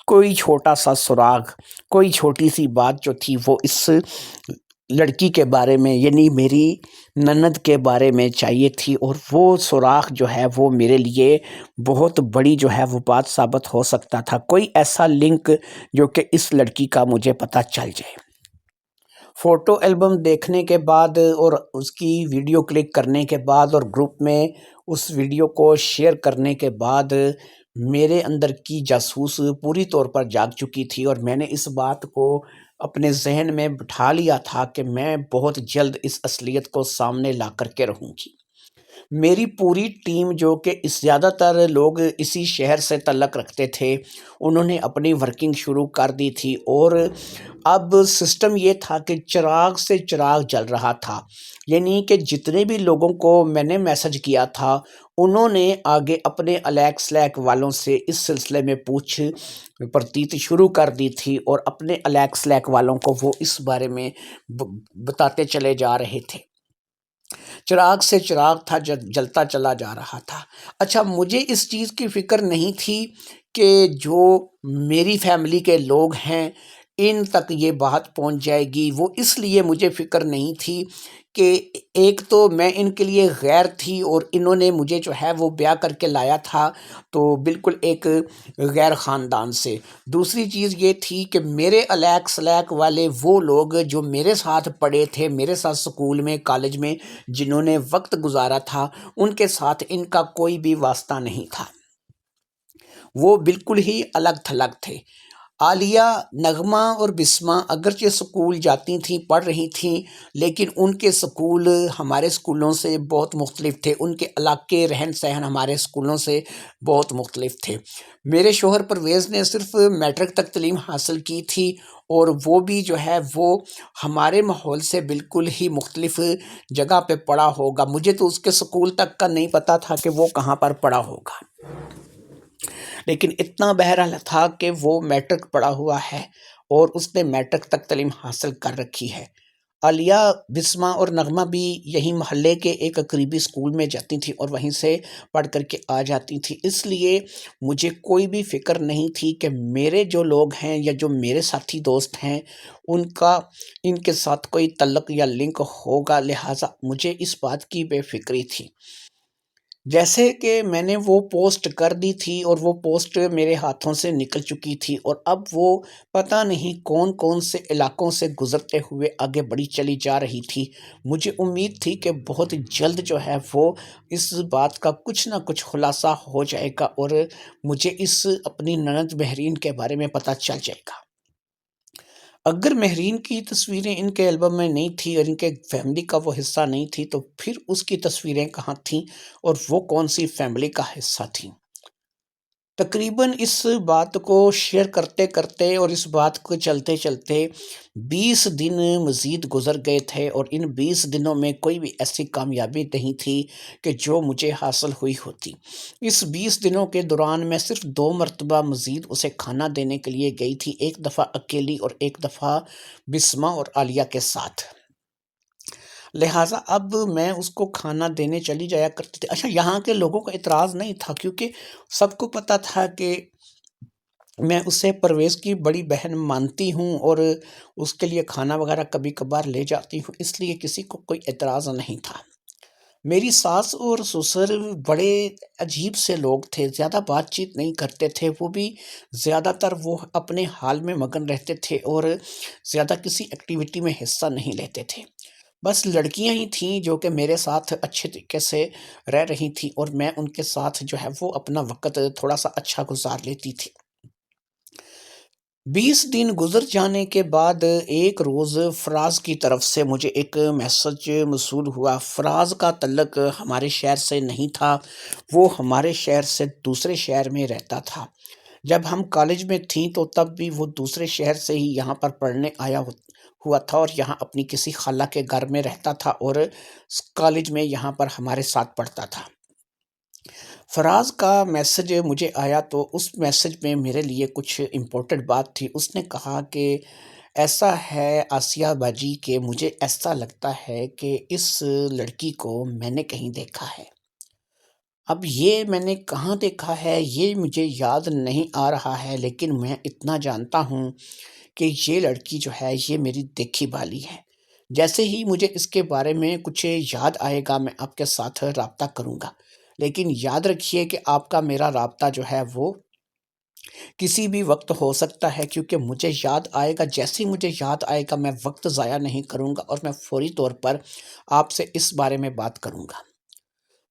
کوئی چھوٹا سا سراغ، کوئی چھوٹی سی بات جو تھی وہ اس لڑکی کے بارے میں، یعنی میری نند کے بارے میں چاہیے تھی، اور وہ سوراخ جو ہے وہ میرے لیے بہت بڑی جو ہے وہ بات ثابت ہو سکتا تھا، کوئی ایسا لنک جو کہ اس لڑکی کا مجھے پتہ چل جائے۔ فوٹو البم دیکھنے کے بعد اور اس کی ویڈیو کلک کرنے کے بعد اور گروپ میں اس ویڈیو کو شیئر کرنے کے بعد میرے اندر کی جاسوس پوری طور پر جاگ چکی تھی، اور میں نے اس بات کو اپنے ذہن میں بٹھا لیا تھا کہ میں بہت جلد اس اصلیت کو سامنے لا کر کے رہوں گی۔ میری پوری ٹیم جو کہ زیادہ تر لوگ اسی شہر سے تعلق رکھتے تھے، انہوں نے اپنی ورکنگ شروع کر دی تھی، اور اب سسٹم یہ تھا کہ چراغ سے چراغ جل رہا تھا، یعنی کہ جتنے بھی لوگوں کو میں نے میسج کیا تھا انہوں نے آگے اپنے الیک سلیک والوں سے اس سلسلے میں پوچھ پرتیت شروع کر دی تھی، اور اپنے الیک سلیک والوں کو وہ اس بارے میں بتاتے چلے جا رہے تھے۔ چراغ سے چراغ تھا، جلتا چلا جا رہا تھا۔ اچھا، مجھے اس چیز کی فکر نہیں تھی کہ جو میری فیملی کے لوگ ہیں ان تک یہ بات پہنچ جائے گی، وہ اس لیے مجھے فکر نہیں تھی کہ ایک تو میں ان کے لیے غیر تھی، اور انہوں نے مجھے جو ہے وہ بیاہ کر کے لایا تھا تو بالکل ایک غیر خاندان سے۔ دوسری چیز یہ تھی کہ میرے الیک سلیک والے وہ لوگ جو میرے ساتھ پڑھے تھے، میرے ساتھ سکول میں، کالج میں، جنہوں نے وقت گزارا تھا، ان کے ساتھ ان کا کوئی بھی واسطہ نہیں تھا، وہ بالکل ہی الگ تھلگ تھے۔ عالیہ، نغمہ اور بسمہ اگرچہ سکول جاتی تھیں، پڑھ رہی تھیں، لیکن ان کے سکول ہمارے سکولوں سے بہت مختلف تھے، ان کے علاقے، رہن سہن ہمارے سکولوں سے بہت مختلف تھے۔ میرے شوہر پرویز نے صرف میٹرک تک تعلیم حاصل کی تھی، اور وہ بھی جو ہے وہ ہمارے ماحول سے بالکل ہی مختلف جگہ پہ پڑھا ہوگا۔ مجھے تو اس کے سکول تک کا نہیں پتہ تھا کہ وہ کہاں پر پڑھا ہوگا، لیکن اتنا بہرحال تھا کہ وہ میٹرک پڑھا ہوا ہے اور اس نے میٹرک تک تعلیم حاصل کر رکھی ہے۔ عالیہ، بسمہ اور نغمہ بھی یہی محلے کے ایک قریبی اسکول میں جاتی تھیں اور وہیں سے پڑھ کر کے آ جاتی تھیں، اس لیے مجھے کوئی بھی فکر نہیں تھی کہ میرے جو لوگ ہیں یا جو میرے ساتھی دوست ہیں ان کا ان کے ساتھ کوئی تعلق یا لنک ہوگا، لہٰذا مجھے اس بات کی بے فکری تھی۔ جیسے کہ میں نے وہ پوسٹ کر دی تھی اور وہ پوسٹ میرے ہاتھوں سے نکل چکی تھی، اور اب وہ پتہ نہیں کون کون سے علاقوں سے گزرتے ہوئے آگے بڑھی چلی جا رہی تھی۔ مجھے امید تھی کہ بہت جلد جو ہے وہ اس بات کا کچھ نہ کچھ خلاصہ ہو جائے گا، اور مجھے اس اپنی نند مہرین کے بارے میں پتہ چل جائے گا۔ اگر مہرین کی تصویریں ان کے البم میں نہیں تھی اور ان کے فیملی کا وہ حصہ نہیں تھی، تو پھر اس کی تصویریں کہاں تھیں اور وہ کون سی فیملی کا حصہ تھیں؟ تقریباً اس بات کو شیئر کرتے کرتے اور اس بات کو چلتے چلتے 20 دن مزید گزر گئے تھے، اور ان 20 دنوں میں کوئی بھی ایسی کامیابی نہیں تھی کہ جو مجھے حاصل ہوئی ہوتی۔ اس 20 دنوں کے دوران میں صرف 2 مرتبہ مزید اسے کھانا دینے کے لیے گئی تھی، ایک دفعہ اکیلی اور ایک دفعہ بسمہ اور عالیہ کے ساتھ۔ لہٰذا اب میں اس کو کھانا دینے چلی جایا کرتی تھی۔ اچھا، یہاں کے لوگوں کا اعتراض نہیں تھا، کیونکہ سب کو پتہ تھا کہ میں اسے پرویز کی بڑی بہن مانتی ہوں اور اس کے لیے کھانا وغیرہ کبھی کبھار لے جاتی ہوں، اس لیے کسی کو کوئی اعتراض نہیں تھا۔ میری ساس اور سسر بڑے عجیب سے لوگ تھے، زیادہ بات چیت نہیں کرتے تھے، وہ بھی زیادہ تر وہ اپنے حال میں مگن رہتے تھے اور زیادہ کسی ایکٹیویٹی میں حصہ نہیں لیتے تھے۔ بس لڑکیاں ہی تھیں جو کہ میرے ساتھ اچھے طریقے سے رہ رہی تھیں، اور میں ان کے ساتھ جو ہے وہ اپنا وقت تھوڑا سا اچھا گزار لیتی تھی۔ 20 دن گزر جانے کے بعد ایک روز فراز کی طرف سے مجھے ایک میسج موصول ہوا۔ فراز کا تعلق ہمارے شہر سے نہیں تھا، وہ ہمارے شہر سے دوسرے شہر میں رہتا تھا۔ جب ہم کالج میں تھیں تو تب بھی وہ دوسرے شہر سے ہی یہاں پر پڑھنے آیا ہوا تھا، اور یہاں اپنی کسی خالہ کے گھر میں رہتا تھا، اور کالج میں یہاں پر ہمارے ساتھ پڑھتا تھا۔ فراز کا میسج مجھے آیا تو اس میسج میں میرے لیے کچھ امپورٹنٹ بات تھی۔ اس نے کہا کہ ایسا ہے آسیہ باجی کہ مجھے ایسا لگتا ہے کہ اس لڑکی کو میں نے کہیں دیکھا ہے۔ اب یہ میں نے کہاں دیکھا ہے یہ مجھے یاد نہیں آ رہا ہے، لیکن میں اتنا جانتا ہوں کہ یہ لڑکی جو ہے یہ میری دیکھی بالی ہے۔ جیسے ہی مجھے اس کے بارے میں کچھ یاد آئے گا میں آپ کے ساتھ رابطہ کروں گا، لیکن یاد رکھیے کہ آپ کا میرا رابطہ جو ہے وہ کسی بھی وقت ہو سکتا ہے، کیونکہ مجھے یاد آئے گا، جیسے ہی مجھے یاد آئے گا میں وقت ضائع نہیں کروں گا، اور میں فوری طور پر آپ سے اس بارے میں بات کروں گا۔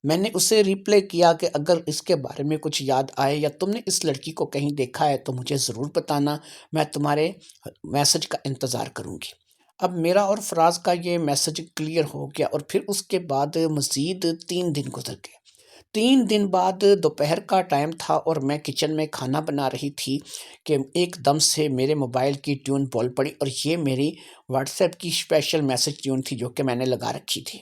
میں نے اسے ریپلے کیا کہ اگر اس کے بارے میں کچھ یاد آئے یا تم نے اس لڑکی کو کہیں دیکھا ہے تو مجھے ضرور بتانا، میں تمہارے میسج کا انتظار کروں گی۔ اب میرا اور فراز کا یہ میسج کلیئر ہو گیا، اور پھر اس کے بعد مزید 3 دن گزر گئے۔ 3 دن بعد دوپہر کا ٹائم تھا اور میں کچن میں کھانا بنا رہی تھی کہ ایک دم سے میرے موبائل کی ٹیون بول پڑی، اور یہ میری واٹس ایپ کی اسپیشل میسج ٹیون تھی جو کہ میں نے لگا رکھی تھی۔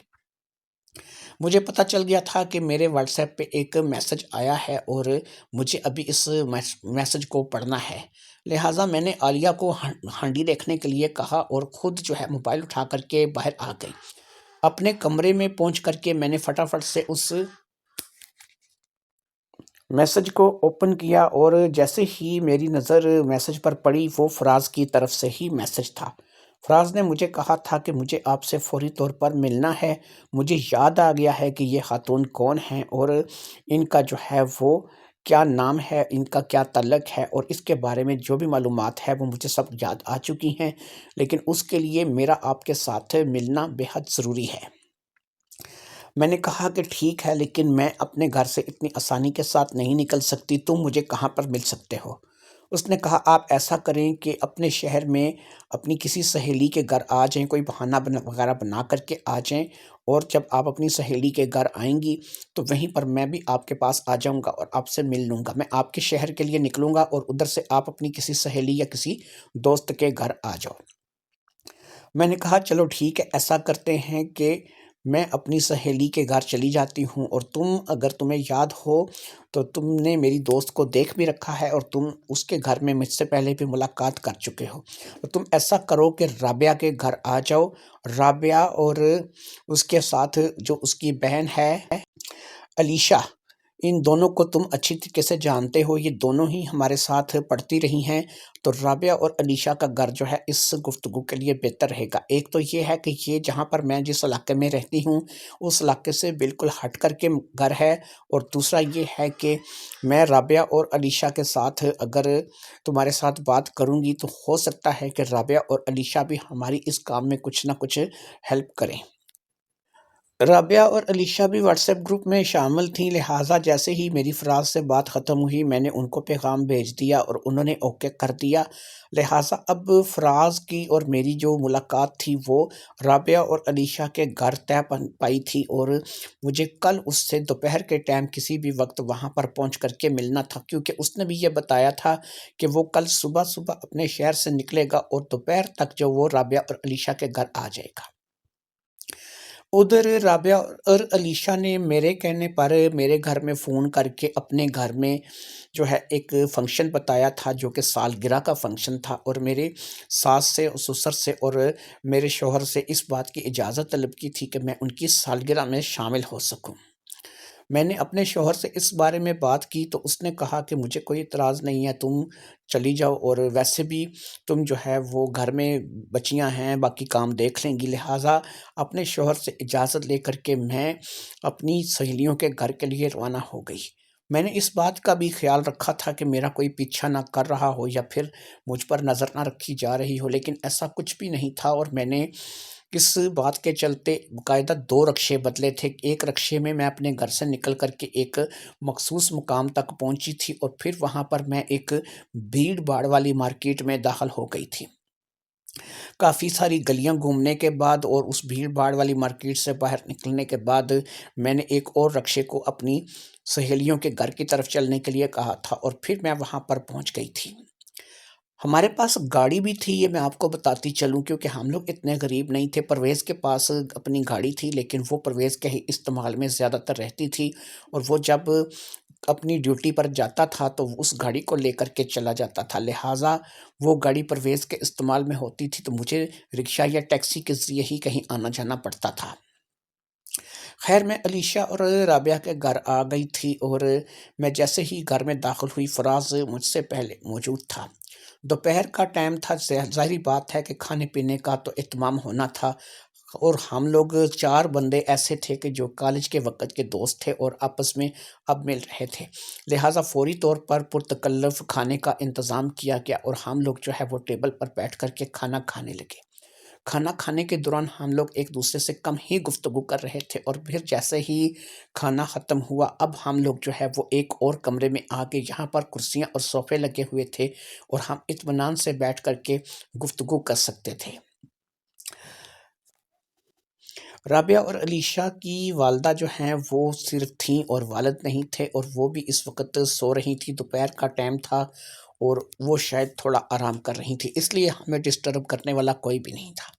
مجھے پتہ چل گیا تھا کہ میرے واٹس ایپ پہ ایک میسج آیا ہے اور مجھے ابھی اس میسج کو پڑھنا ہے، لہٰذا میں نے عالیہ کو ہانڈی دیکھنے کے لیے کہا اور خود جو ہے موبائل اٹھا کر کے باہر آ گئی۔ اپنے کمرے میں پہنچ کر کے میں نے فٹافٹ سے اس میسج کو اوپن کیا، اور جیسے ہی میری نظر میسج پر پڑی وہ فراز کی طرف سے ہی میسج تھا۔ فراز نے مجھے کہا تھا کہ مجھے آپ سے فوری طور پر ملنا ہے، مجھے یاد آ گیا ہے کہ یہ خاتون کون ہیں اور ان کا جو ہے وہ کیا نام ہے، ان کا کیا تعلق ہے، اور اس کے بارے میں جو بھی معلومات ہے وہ مجھے سب یاد آ چکی ہیں، لیکن اس کے لیے میرا آپ کے ساتھ ملنا بے حد ضروری ہے۔ میں نے کہا کہ ٹھیک ہے، لیکن میں اپنے گھر سے اتنی آسانی کے ساتھ نہیں نکل سکتی، تم مجھے کہاں پر مل سکتے ہو؟ اس نے کہا آپ ایسا کریں کہ اپنے شہر میں اپنی کسی سہیلی کے گھر آ جائیں، کوئی بہانہ وغیرہ بنا کر کے آ جائیں، اور جب آپ اپنی سہیلی کے گھر آئیں گی تو وہیں پر میں بھی آپ کے پاس آ جاؤں گا اور آپ سے مل لوں گا۔ میں آپ کے شہر کے لیے نکلوں گا اور ادھر سے آپ اپنی کسی سہیلی یا کسی دوست کے گھر آ جاؤ۔ میں نے کہا چلو ٹھیک ہے، ایسا کرتے ہیں کہ میں اپنی سہیلی کے گھر چلی جاتی ہوں، اور تم اگر تمہیں یاد ہو تو تم نے میری دوست کو دیکھ بھی رکھا ہے اور تم اس کے گھر میں مجھ سے پہلے بھی ملاقات کر چکے ہو، تو تم ایسا کرو کہ رابعہ کے گھر آ جاؤ۔ رابعہ اور اس کے ساتھ جو اس کی بہن ہے علیشہ، ان دونوں کو تم اچھی طریقے سے جانتے ہو، یہ دونوں ہی ہمارے ساتھ پڑھتی رہی ہیں، تو رابعہ اور علیشہ کا گھر جو ہے اس گفتگو کے لیے بہتر رہے گا۔ ایک تو یہ ہے کہ یہ جہاں پر میں جس علاقے میں رہتی ہوں اس علاقے سے بالکل ہٹ کر کے گھر ہے، اور دوسرا یہ ہے کہ میں رابعہ اور علیشہ کے ساتھ اگر تمہارے ساتھ بات کروں گی تو ہو سکتا ہے کہ رابعہ اور علیشہ بھی ہماری اس کام میں کچھ نہ کچھ ہیلپ کریں۔ رابعہ اور علیشہ بھی واٹس ایپ گروپ میں شامل تھیں، لہٰذا جیسے ہی میری فراز سے بات ختم ہوئی میں نے ان کو پیغام بھیج دیا اور انہوں نے اوکے کر دیا۔ لہٰذا اب فراز کی اور میری جو ملاقات تھی وہ رابعہ اور علیشہ کے گھر طے پائی تھی، اور مجھے کل اس سے دوپہر کے ٹائم کسی بھی وقت وہاں پر پہنچ کر کے ملنا تھا، کیونکہ اس نے بھی یہ بتایا تھا کہ وہ کل صبح صبح اپنے شہر سے نکلے گا اور دوپہر تک جو وہ رابعہ اور علیشہ کے گھر آ جائے گا۔ ادھر رابعہ اور علیشہ نے میرے کہنے پر میرے گھر میں فون کر کے اپنے گھر میں جو ہے ایک فنکشن بتایا تھا جو کہ سالگرہ کا فنکشن تھا، اور میرے ساس سے، سسر سے اور میرے شوہر سے اس بات کی اجازت طلب کی تھی کہ میں ان کی سالگرہ میں شامل ہو سکوں۔ میں نے اپنے شوہر سے اس بارے میں بات کی تو اس نے کہا کہ مجھے کوئی اعتراض نہیں ہے، تم چلی جاؤ، اور ویسے بھی تم جو ہے وہ گھر میں بچیاں ہیں، باقی کام دیکھ لیں گی۔ لہٰذا اپنے شوہر سے اجازت لے کر کے میں اپنی سہیلیوں کے گھر کے لیے روانہ ہو گئی۔ میں نے اس بات کا بھی خیال رکھا تھا کہ میرا کوئی پیچھا نہ کر رہا ہو یا پھر مجھ پر نظر نہ رکھی جا رہی ہو، لیکن ایسا کچھ بھی نہیں تھا، اور میں نے اس بات کے چلتے باقاعدہ 2 رکشے بدلے تھے۔ ایک رکشے میں اپنے گھر سے نکل کر کے ایک مخصوص مقام تک پہنچی تھی، اور پھر وہاں پر میں ایک بھیڑ بھاڑ والی مارکیٹ میں داخل ہو گئی تھی۔ کافی ساری گلیاں گھومنے کے بعد اور اس بھیڑ بھاڑ والی مارکیٹ سے باہر نکلنے کے بعد میں نے ایک اور رکشے کو اپنی سہیلیوں کے گھر کی طرف چلنے کے لیے کہا تھا، اور پھر میں وہاں پر پہنچ گئی تھی۔ ہمارے پاس گاڑی بھی تھی، یہ میں آپ کو بتاتی چلوں، کیونکہ ہم لوگ اتنے غریب نہیں تھے۔ پرویز کے پاس اپنی گاڑی تھی، لیکن وہ پرویز کے ہی استعمال میں زیادہ تر رہتی تھی، اور وہ جب اپنی ڈیوٹی پر جاتا تھا تو اس گاڑی کو لے کر کے چلا جاتا تھا، لہٰذا وہ گاڑی پرویز کے استعمال میں ہوتی تھی تو مجھے رکشہ یا ٹیکسی کے ذریعے ہی کہیں آنا جانا پڑتا تھا۔ خیر میں علیشہ اور رابعہ کے گھر آ گئی تھی، اور میں جیسے ہی گھر میں داخل ہوئی فراز مجھ سے پہلے موجود تھا۔ دوپہر کا ٹائم تھا، ظاہری بات ہے کہ کھانے پینے کا تو اہتمام ہونا تھا، اور ہم لوگ 4 بندے ایسے تھے کہ جو کالج کے وقت کے دوست تھے اور آپس میں اب مل رہے تھے، لہٰذا فوری طور پر پرتکلف کھانے کا انتظام کیا گیا، اور ہم لوگ جو ہے وہ ٹیبل پر بیٹھ کر کے کھانا کھانے لگے۔ کھانا کھانے کے دوران ہم لوگ ایک دوسرے سے کم ہی گفتگو کر رہے تھے، اور پھر جیسے ہی کھانا ختم ہوا اب ہم لوگ جو ہے وہ ایک اور کمرے میں آ گئے، یہاں پر کرسیاں اور صوفے لگے ہوئے تھے اور ہم اطمینان سے بیٹھ کر کے گفتگو کر سکتے تھے۔ رابعہ اور علیشہ کی والدہ جو ہیں وہ صرف تھیں اور والد نہیں تھے، اور وہ بھی اس وقت سو رہی تھی، دوپہر کا ٹائم تھا اور وہ شاید تھوڑا آرام کر رہی تھی، اس لیے ہمیں ڈسٹرب کرنے والا کوئی بھی نہیں تھا۔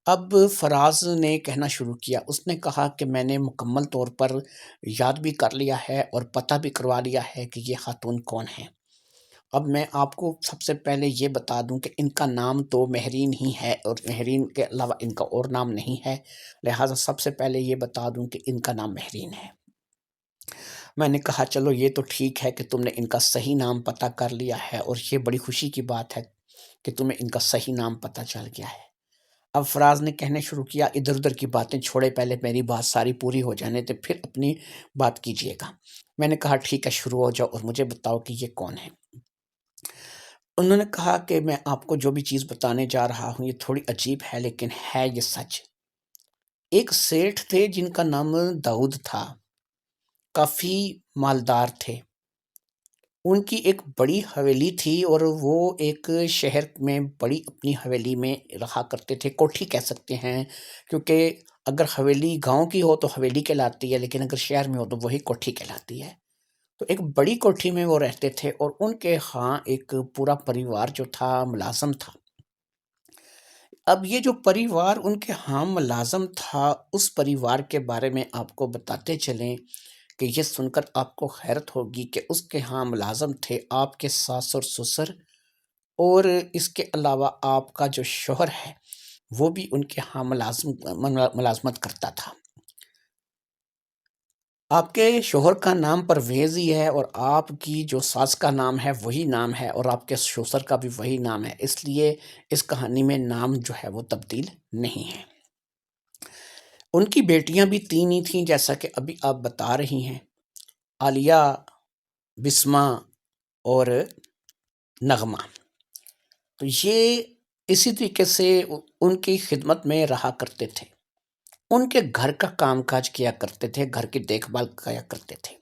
اب فراز نے کہنا شروع کیا، اس نے کہا کہ میں نے مکمل طور پر یاد بھی کر لیا ہے اور پتہ بھی کروا لیا ہے کہ یہ خاتون کون ہے۔ اب میں آپ کو سب سے پہلے یہ بتا دوں کہ ان کا نام تو مہرین ہی ہے، اور مہرین کے علاوہ ان کا اور نام نہیں ہے، لہٰذا سب سے پہلے یہ بتا دوں کہ ان کا نام مہرین ہے۔ میں نے کہا چلو یہ تو ٹھیک ہے کہ تم نے ان کا صحیح نام پتہ کر لیا ہے، اور یہ بڑی خوشی کی بات ہے کہ تمہیں ان کا صحیح نام پتہ چل گیا ہے۔ اب فراز نے کہنے شروع کیا، ادھر ادھر کی باتیں چھوڑے، پہلے میری بات ساری پوری ہو جانے تے پھر اپنی بات کیجیے گا۔ میں نے کہا ٹھیک ہے، شروع ہو جاؤ اور مجھے بتاؤ کہ یہ کون ہے۔ انہوں نے کہا کہ میں آپ کو جو بھی چیز بتانے جا رہا ہوں یہ تھوڑی عجیب ہے، لیکن ہے یہ سچ۔ ایک سیٹھ تھے جن کا نام داؤد تھا، کافی مالدار تھے، ان کی ایک بڑی حویلی تھی اور وہ ایک شہر میں بڑی اپنی حویلی میں رہا کرتے تھے، کوٹھی کہہ سکتے ہیں، کیونکہ اگر حویلی گاؤں کی ہو تو حویلی کہلاتی ہے، لیکن اگر شہر میں ہو تو وہی کوٹھی کہلاتی ہے۔ تو ایک بڑی کوٹھی میں وہ رہتے تھے، اور ان کے ہاں ایک پورا پریوار جو تھا ملازم تھا۔ اب یہ جو پریوار ان کے ہاں ملازم تھا، اس پریوار کے بارے میں آپ کو بتاتے چلیں کہ یہ سن کر آپ کو حیرت ہوگی کہ اس کے ہاں ملازم تھے آپ کے ساس اور سسر، اور اس کے علاوہ آپ کا جو شوہر ہے وہ بھی ان کے ہاں ملازمت کرتا تھا۔ آپ کے شوہر کا نام پرویز ہی ہے، اور آپ کی جو ساس کا نام ہے وہی نام ہے، اور آپ کے سسر کا بھی وہی نام ہے، اس لیے اس کہانی میں نام جو ہے وہ تبدیل نہیں ہے۔ ان کی بیٹیاں بھی تین ہی تھیں جیسا کہ ابھی آپ بتا رہی ہیں، عالیہ، بسمہ اور نغمہ۔ تو یہ اسی طریقے سے ان کی خدمت میں رہا کرتے تھے، ان کے گھر کا کام کاج کیا کرتے تھے، گھر کی دیکھ بھال کیا کرتے تھے۔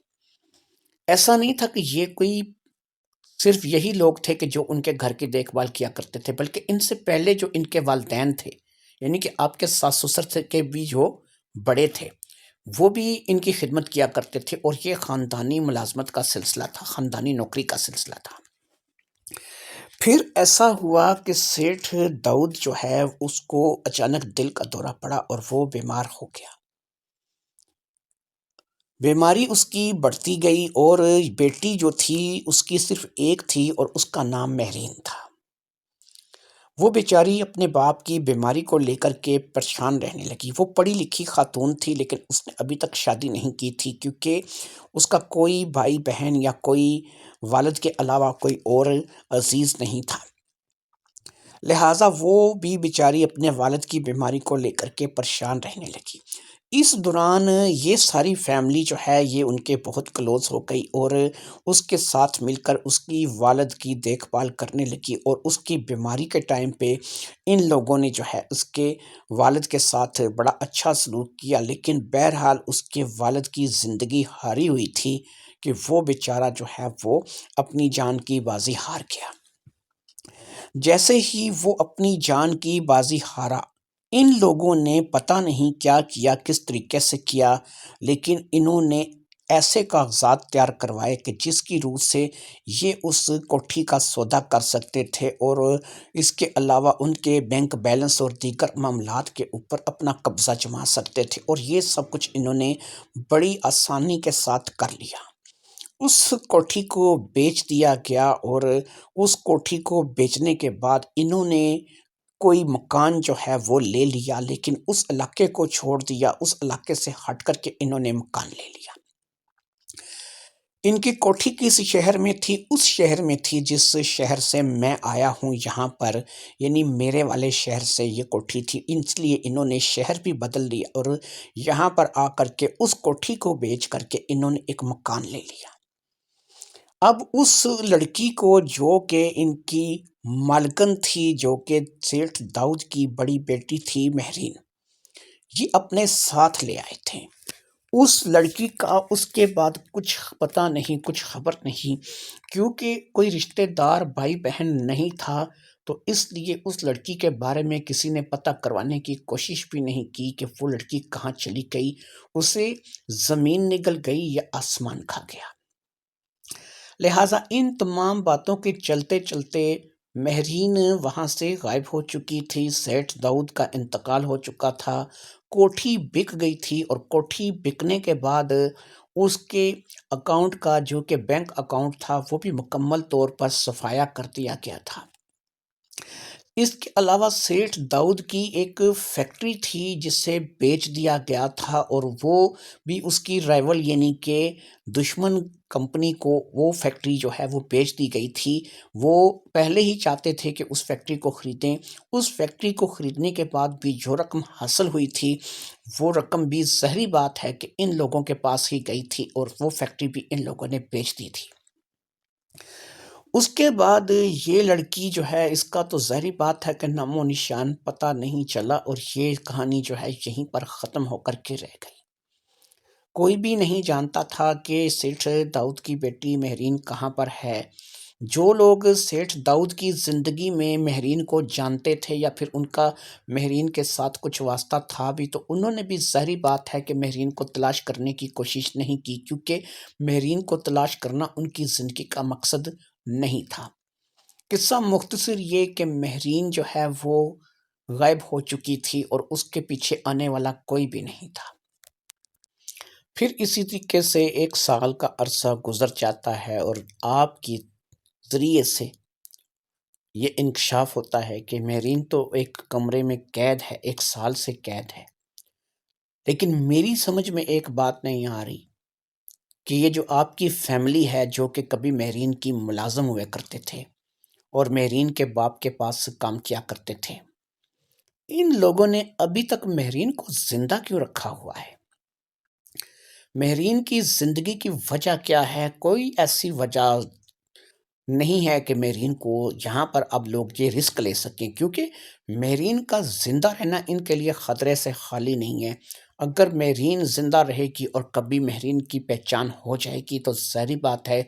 ایسا نہیں تھا کہ یہ کوئی صرف یہی لوگ تھے کہ جو ان کے گھر کی دیکھ بھال کیا کرتے تھے، بلکہ ان سے پہلے جو ان کے والدین تھے، یعنی کہ آپ کے ساس سسر کے بھی جو بڑے تھے، وہ بھی ان کی خدمت کیا کرتے تھے، اور یہ خاندانی ملازمت کا سلسلہ تھا، خاندانی نوکری کا سلسلہ تھا۔ پھر ایسا ہوا کہ سیٹھ داؤد جو ہے اس کو اچانک دل کا دورہ پڑا اور وہ بیمار ہو گیا۔ بیماری اس کی بڑھتی گئی، اور بیٹی جو تھی اس کی صرف ایک تھی، اور اس کا نام مہرین تھا۔ وہ بیچاری اپنے باپ کی بیماری کو لے کر کے پریشان رہنے لگی۔ وہ پڑھی لکھی خاتون تھی، لیکن اس نے ابھی تک شادی نہیں کی تھی، کیونکہ اس کا کوئی بھائی بہن یا کوئی والد کے علاوہ کوئی اور عزیز نہیں تھا، لہٰذا وہ بھی بیچاری اپنے والد کی بیماری کو لے کر کے پریشان رہنے لگی۔ اس دوران یہ ساری فیملی جو ہے یہ ان کے بہت کلوز ہو گئی، اور اس کے ساتھ مل کر اس کی والد کی دیکھ بھال کرنے لگی، اور اس کی بیماری کے ٹائم پہ ان لوگوں نے جو ہے اس کے والد کے ساتھ بڑا اچھا سلوک کیا، لیکن بہرحال اس کے والد کی زندگی ہاری ہوئی تھی کہ وہ بیچارہ جو ہے وہ اپنی جان کی بازی ہار گیا۔ جیسے ہی وہ اپنی جان کی بازی ہارا، ان لوگوں نے پتہ نہیں کیا کیا، کس طریقے سے کیا، لیکن انہوں نے ایسے کاغذات تیار کروائے کہ جس کی روح سے یہ اس کوٹھی کا سودا کر سکتے تھے، اور اس کے علاوہ ان کے بینک بیلنس اور دیگر معاملات کے اوپر اپنا قبضہ جما سکتے تھے، اور یہ سب کچھ انہوں نے بڑی آسانی کے ساتھ کر لیا۔ اس کوٹھی کو بیچ دیا گیا، اور اس کوٹھی کو بیچنے کے بعد انہوں نے کوئی مکان جو ہے وہ لے لیا، لیکن اس علاقے کو چھوڑ دیا، اس علاقے سے ہٹ کر کے انہوں نے مکان لے لیا۔ ان کی کوٹھی کس شہر میں تھی؟ اس شہر میں تھی جس شہر سے میں آیا ہوں یہاں پر، یعنی میرے والے شہر سے یہ کوٹھی تھی، اس لیے انہوں نے شہر بھی بدل لیا، اور یہاں پر آ کر کے اس کوٹھی کو بیچ کر کے انہوں نے ایک مکان لے لیا۔ اب اس لڑکی کو جو کہ ان کی مالکن تھی، جو کہ سیٹھ داؤد کی بڑی بیٹی تھی مہرین، یہ اپنے ساتھ لے آئے تھے۔ اس لڑکی کا اس کے بعد کچھ پتہ نہیں، کچھ خبر نہیں، کیونکہ کوئی رشتہ دار بھائی بہن نہیں تھا، تو اس لیے اس لڑکی کے بارے میں کسی نے پتہ کروانے کی کوشش بھی نہیں کی کہ وہ لڑکی کہاں چلی گئی، اسے زمین نگل گئی یا آسمان کھا گیا۔ لہٰذا ان تمام باتوں کے چلتے چلتے مہرین وہاں سے غائب ہو چکی تھی، سیٹھ داؤد کا انتقال ہو چکا تھا، کوٹھی بک گئی تھی، اور کوٹھی بکنے کے بعد اس کے اکاؤنٹ کا جو کہ بینک اکاؤنٹ تھا وہ بھی مکمل طور پر صفایا کر دیا گیا تھا۔ اس کے علاوہ سیٹھ داؤد کی ایک فیکٹری تھی جسے بیچ دیا گیا تھا، اور وہ بھی اس کی رائیول یعنی کہ دشمن کمپنی کو وہ فیکٹری جو ہے وہ بیچ دی گئی تھی۔ وہ پہلے ہی چاہتے تھے کہ اس فیکٹری کو خریدیں، اس فیکٹری کو خریدنے کے بعد بھی جو رقم حاصل ہوئی تھی وہ رقم بھی ظاہری بات ہے کہ ان لوگوں کے پاس ہی گئی تھی، اور وہ فیکٹری بھی ان لوگوں نے بیچ دی تھی۔ اس کے بعد یہ لڑکی جو ہے اس کا تو ظاہری بات ہے کہ نام و نشان پتہ نہیں چلا، اور یہ کہانی جو ہے یہیں پر ختم ہو کر کے رہ گئی۔ کوئی بھی نہیں جانتا تھا کہ سیٹھ داؤد کی بیٹی مہرین کہاں پر ہے۔ جو لوگ سیٹھ داؤد کی زندگی میں مہرین کو جانتے تھے یا پھر ان کا مہرین کے ساتھ کچھ واسطہ تھا بھی، تو انہوں نے بھی ظاہری بات ہے کہ مہرین کو تلاش کرنے کی کوشش نہیں کی، کیونکہ مہرین کو تلاش کرنا ان کی زندگی کا مقصد نہیں تھا۔ قصہ مختصر یہ کہ مہرین جو ہے وہ غائب ہو چکی تھی، اور اس کے پیچھے آنے والا کوئی بھی نہیں تھا۔ پھر اسی طریقے سے 1 سال کا عرصہ گزر جاتا ہے، اور آپ کی ذریعے سے یہ انکشاف ہوتا ہے کہ مہرین تو ایک کمرے میں قید ہے، 1 سال سے قید ہے۔ لیکن میری سمجھ میں ایک بات نہیں آ رہی کہ یہ جو آپ کی فیملی ہے، جو کہ کبھی مہرین کی ملازم ہوئے کرتے تھے اور مہرین کے باپ کے پاس کام کیا کرتے تھے، ان لوگوں نے ابھی تک مہرین کو زندہ کیوں رکھا ہوا ہے؟ مہرین کی زندگی کی وجہ کیا ہے؟ کوئی ایسی وجہ نہیں ہے کہ مہرین کو یہاں پر اب لوگ یہ رسک لے سکیں، کیونکہ مہرین کا زندہ رہنا ان کے لیے خطرے سے خالی نہیں ہے۔ اگر مہرین زندہ رہے گی اور کبھی مہرین کی پہچان ہو جائے گی، تو ظاہری بات ہے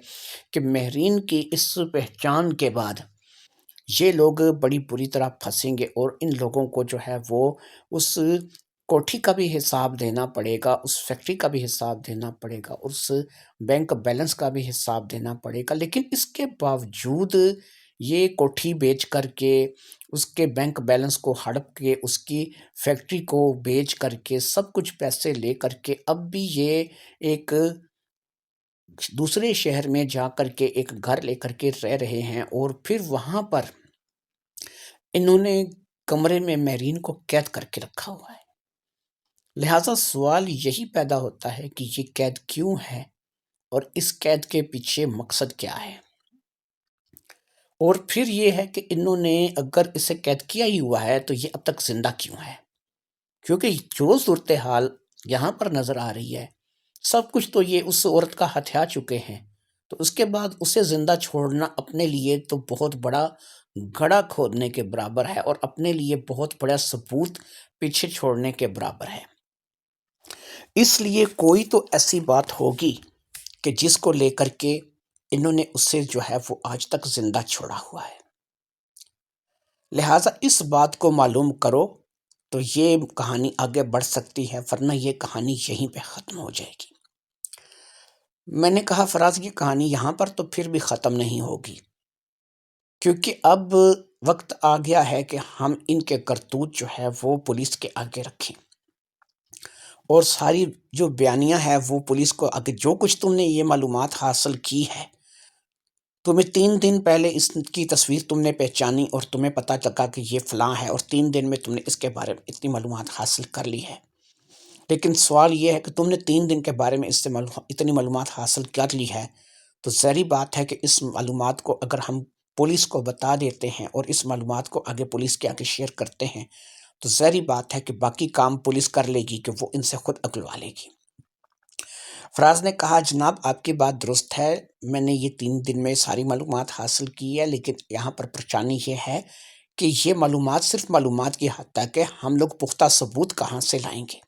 کہ مہرین کی اس پہچان کے بعد یہ لوگ بڑی بری طرح پھنسیں گے، اور ان لوگوں کو جو ہے وہ اس کوٹھی کا بھی حساب دینا پڑے گا، اس فیکٹری کا بھی حساب دینا پڑے گا، اس بینک بیلنس کا بھی حساب دینا پڑے گا۔ لیکن اس کے باوجود یہ کوٹھی بیچ کر کے، اس کے بینک بیلنس کو ہڑپ کے، اس کی فیکٹری کو بیچ کر کے، سب کچھ پیسے لے کر کے، اب بھی یہ ایک دوسرے شہر میں جا کر کے ایک گھر لے کر کے رہ رہے ہیں، اور پھر وہاں پر انہوں نے کمرے میں مہرین کو قید کر کے رکھا ہوا ہے۔ لہٰذا سوال یہی پیدا ہوتا ہے کہ یہ قید کیوں ہے، اور اس قید کے پیچھے مقصد کیا ہے؟ اور پھر یہ ہے کہ انہوں نے اگر اسے قید کیا ہی ہوا ہے تو یہ اب تک زندہ کیوں ہے؟ کیونکہ جو صورتحال یہاں پر نظر آ رہی ہے، سب کچھ تو یہ اس عورت کا ہتھیا چکے ہیں، تو اس کے بعد اسے زندہ چھوڑنا اپنے لیے تو بہت بڑا گڑھا کھودنے کے برابر ہے، اور اپنے لیے بہت بڑا ثبوت پیچھے چھوڑنے کے برابر ہے۔ اس لیے کوئی تو ایسی بات ہوگی کہ جس کو لے کر کے انہوں نے اسے جو ہے وہ آج تک زندہ چھوڑا ہوا ہے۔ لہٰذا اس بات کو معلوم کرو تو یہ کہانی آگے بڑھ سکتی ہے، ورنہ یہ کہانی یہیں پہ ختم ہو جائے گی۔ میں نے کہا فراز کی کہانی یہاں پر تو پھر بھی ختم نہیں ہوگی، کیونکہ اب وقت آ گیا ہے کہ ہم ان کے کرتوت جو ہے وہ پولیس کے آگے رکھیں، اور ساری جو بیانیہ ہے وہ پولیس کو آگے، جو کچھ تم نے یہ معلومات حاصل کی ہے، تمہیں 3 دن پہلے اس کی تصویر تم نے پہچانی اور تمہیں پتہ لگا کہ یہ فلاں ہے، اور 3 دن میں تم نے اس کے بارے میں اتنی معلومات حاصل کر لی ہے۔ لیکن سوال یہ ہے کہ تم نے 3 دن کے بارے میں اس سے اتنی معلومات حاصل کر لی ہے، تو ظاہری بات ہے کہ اس معلومات کو اگر ہم پولیس کو بتا دیتے ہیں اور اس معلومات کو آگے پولیس کے آگے شیئر کرتے ہیں، تو ظاہری بات ہے کہ باقی کام پولیس کر لے گی کہ وہ ان سے خود اگلوا لے گی۔ فراز نے کہا جناب آپ کی بات درست ہے، میں نے یہ 3 دن میں ساری معلومات حاصل کی ہے، لیکن یہاں پر پریشانی یہ ہے کہ یہ معلومات صرف معلومات کی حد تک ہے، ہم لوگ پختہ ثبوت کہاں سے لائیں گے؟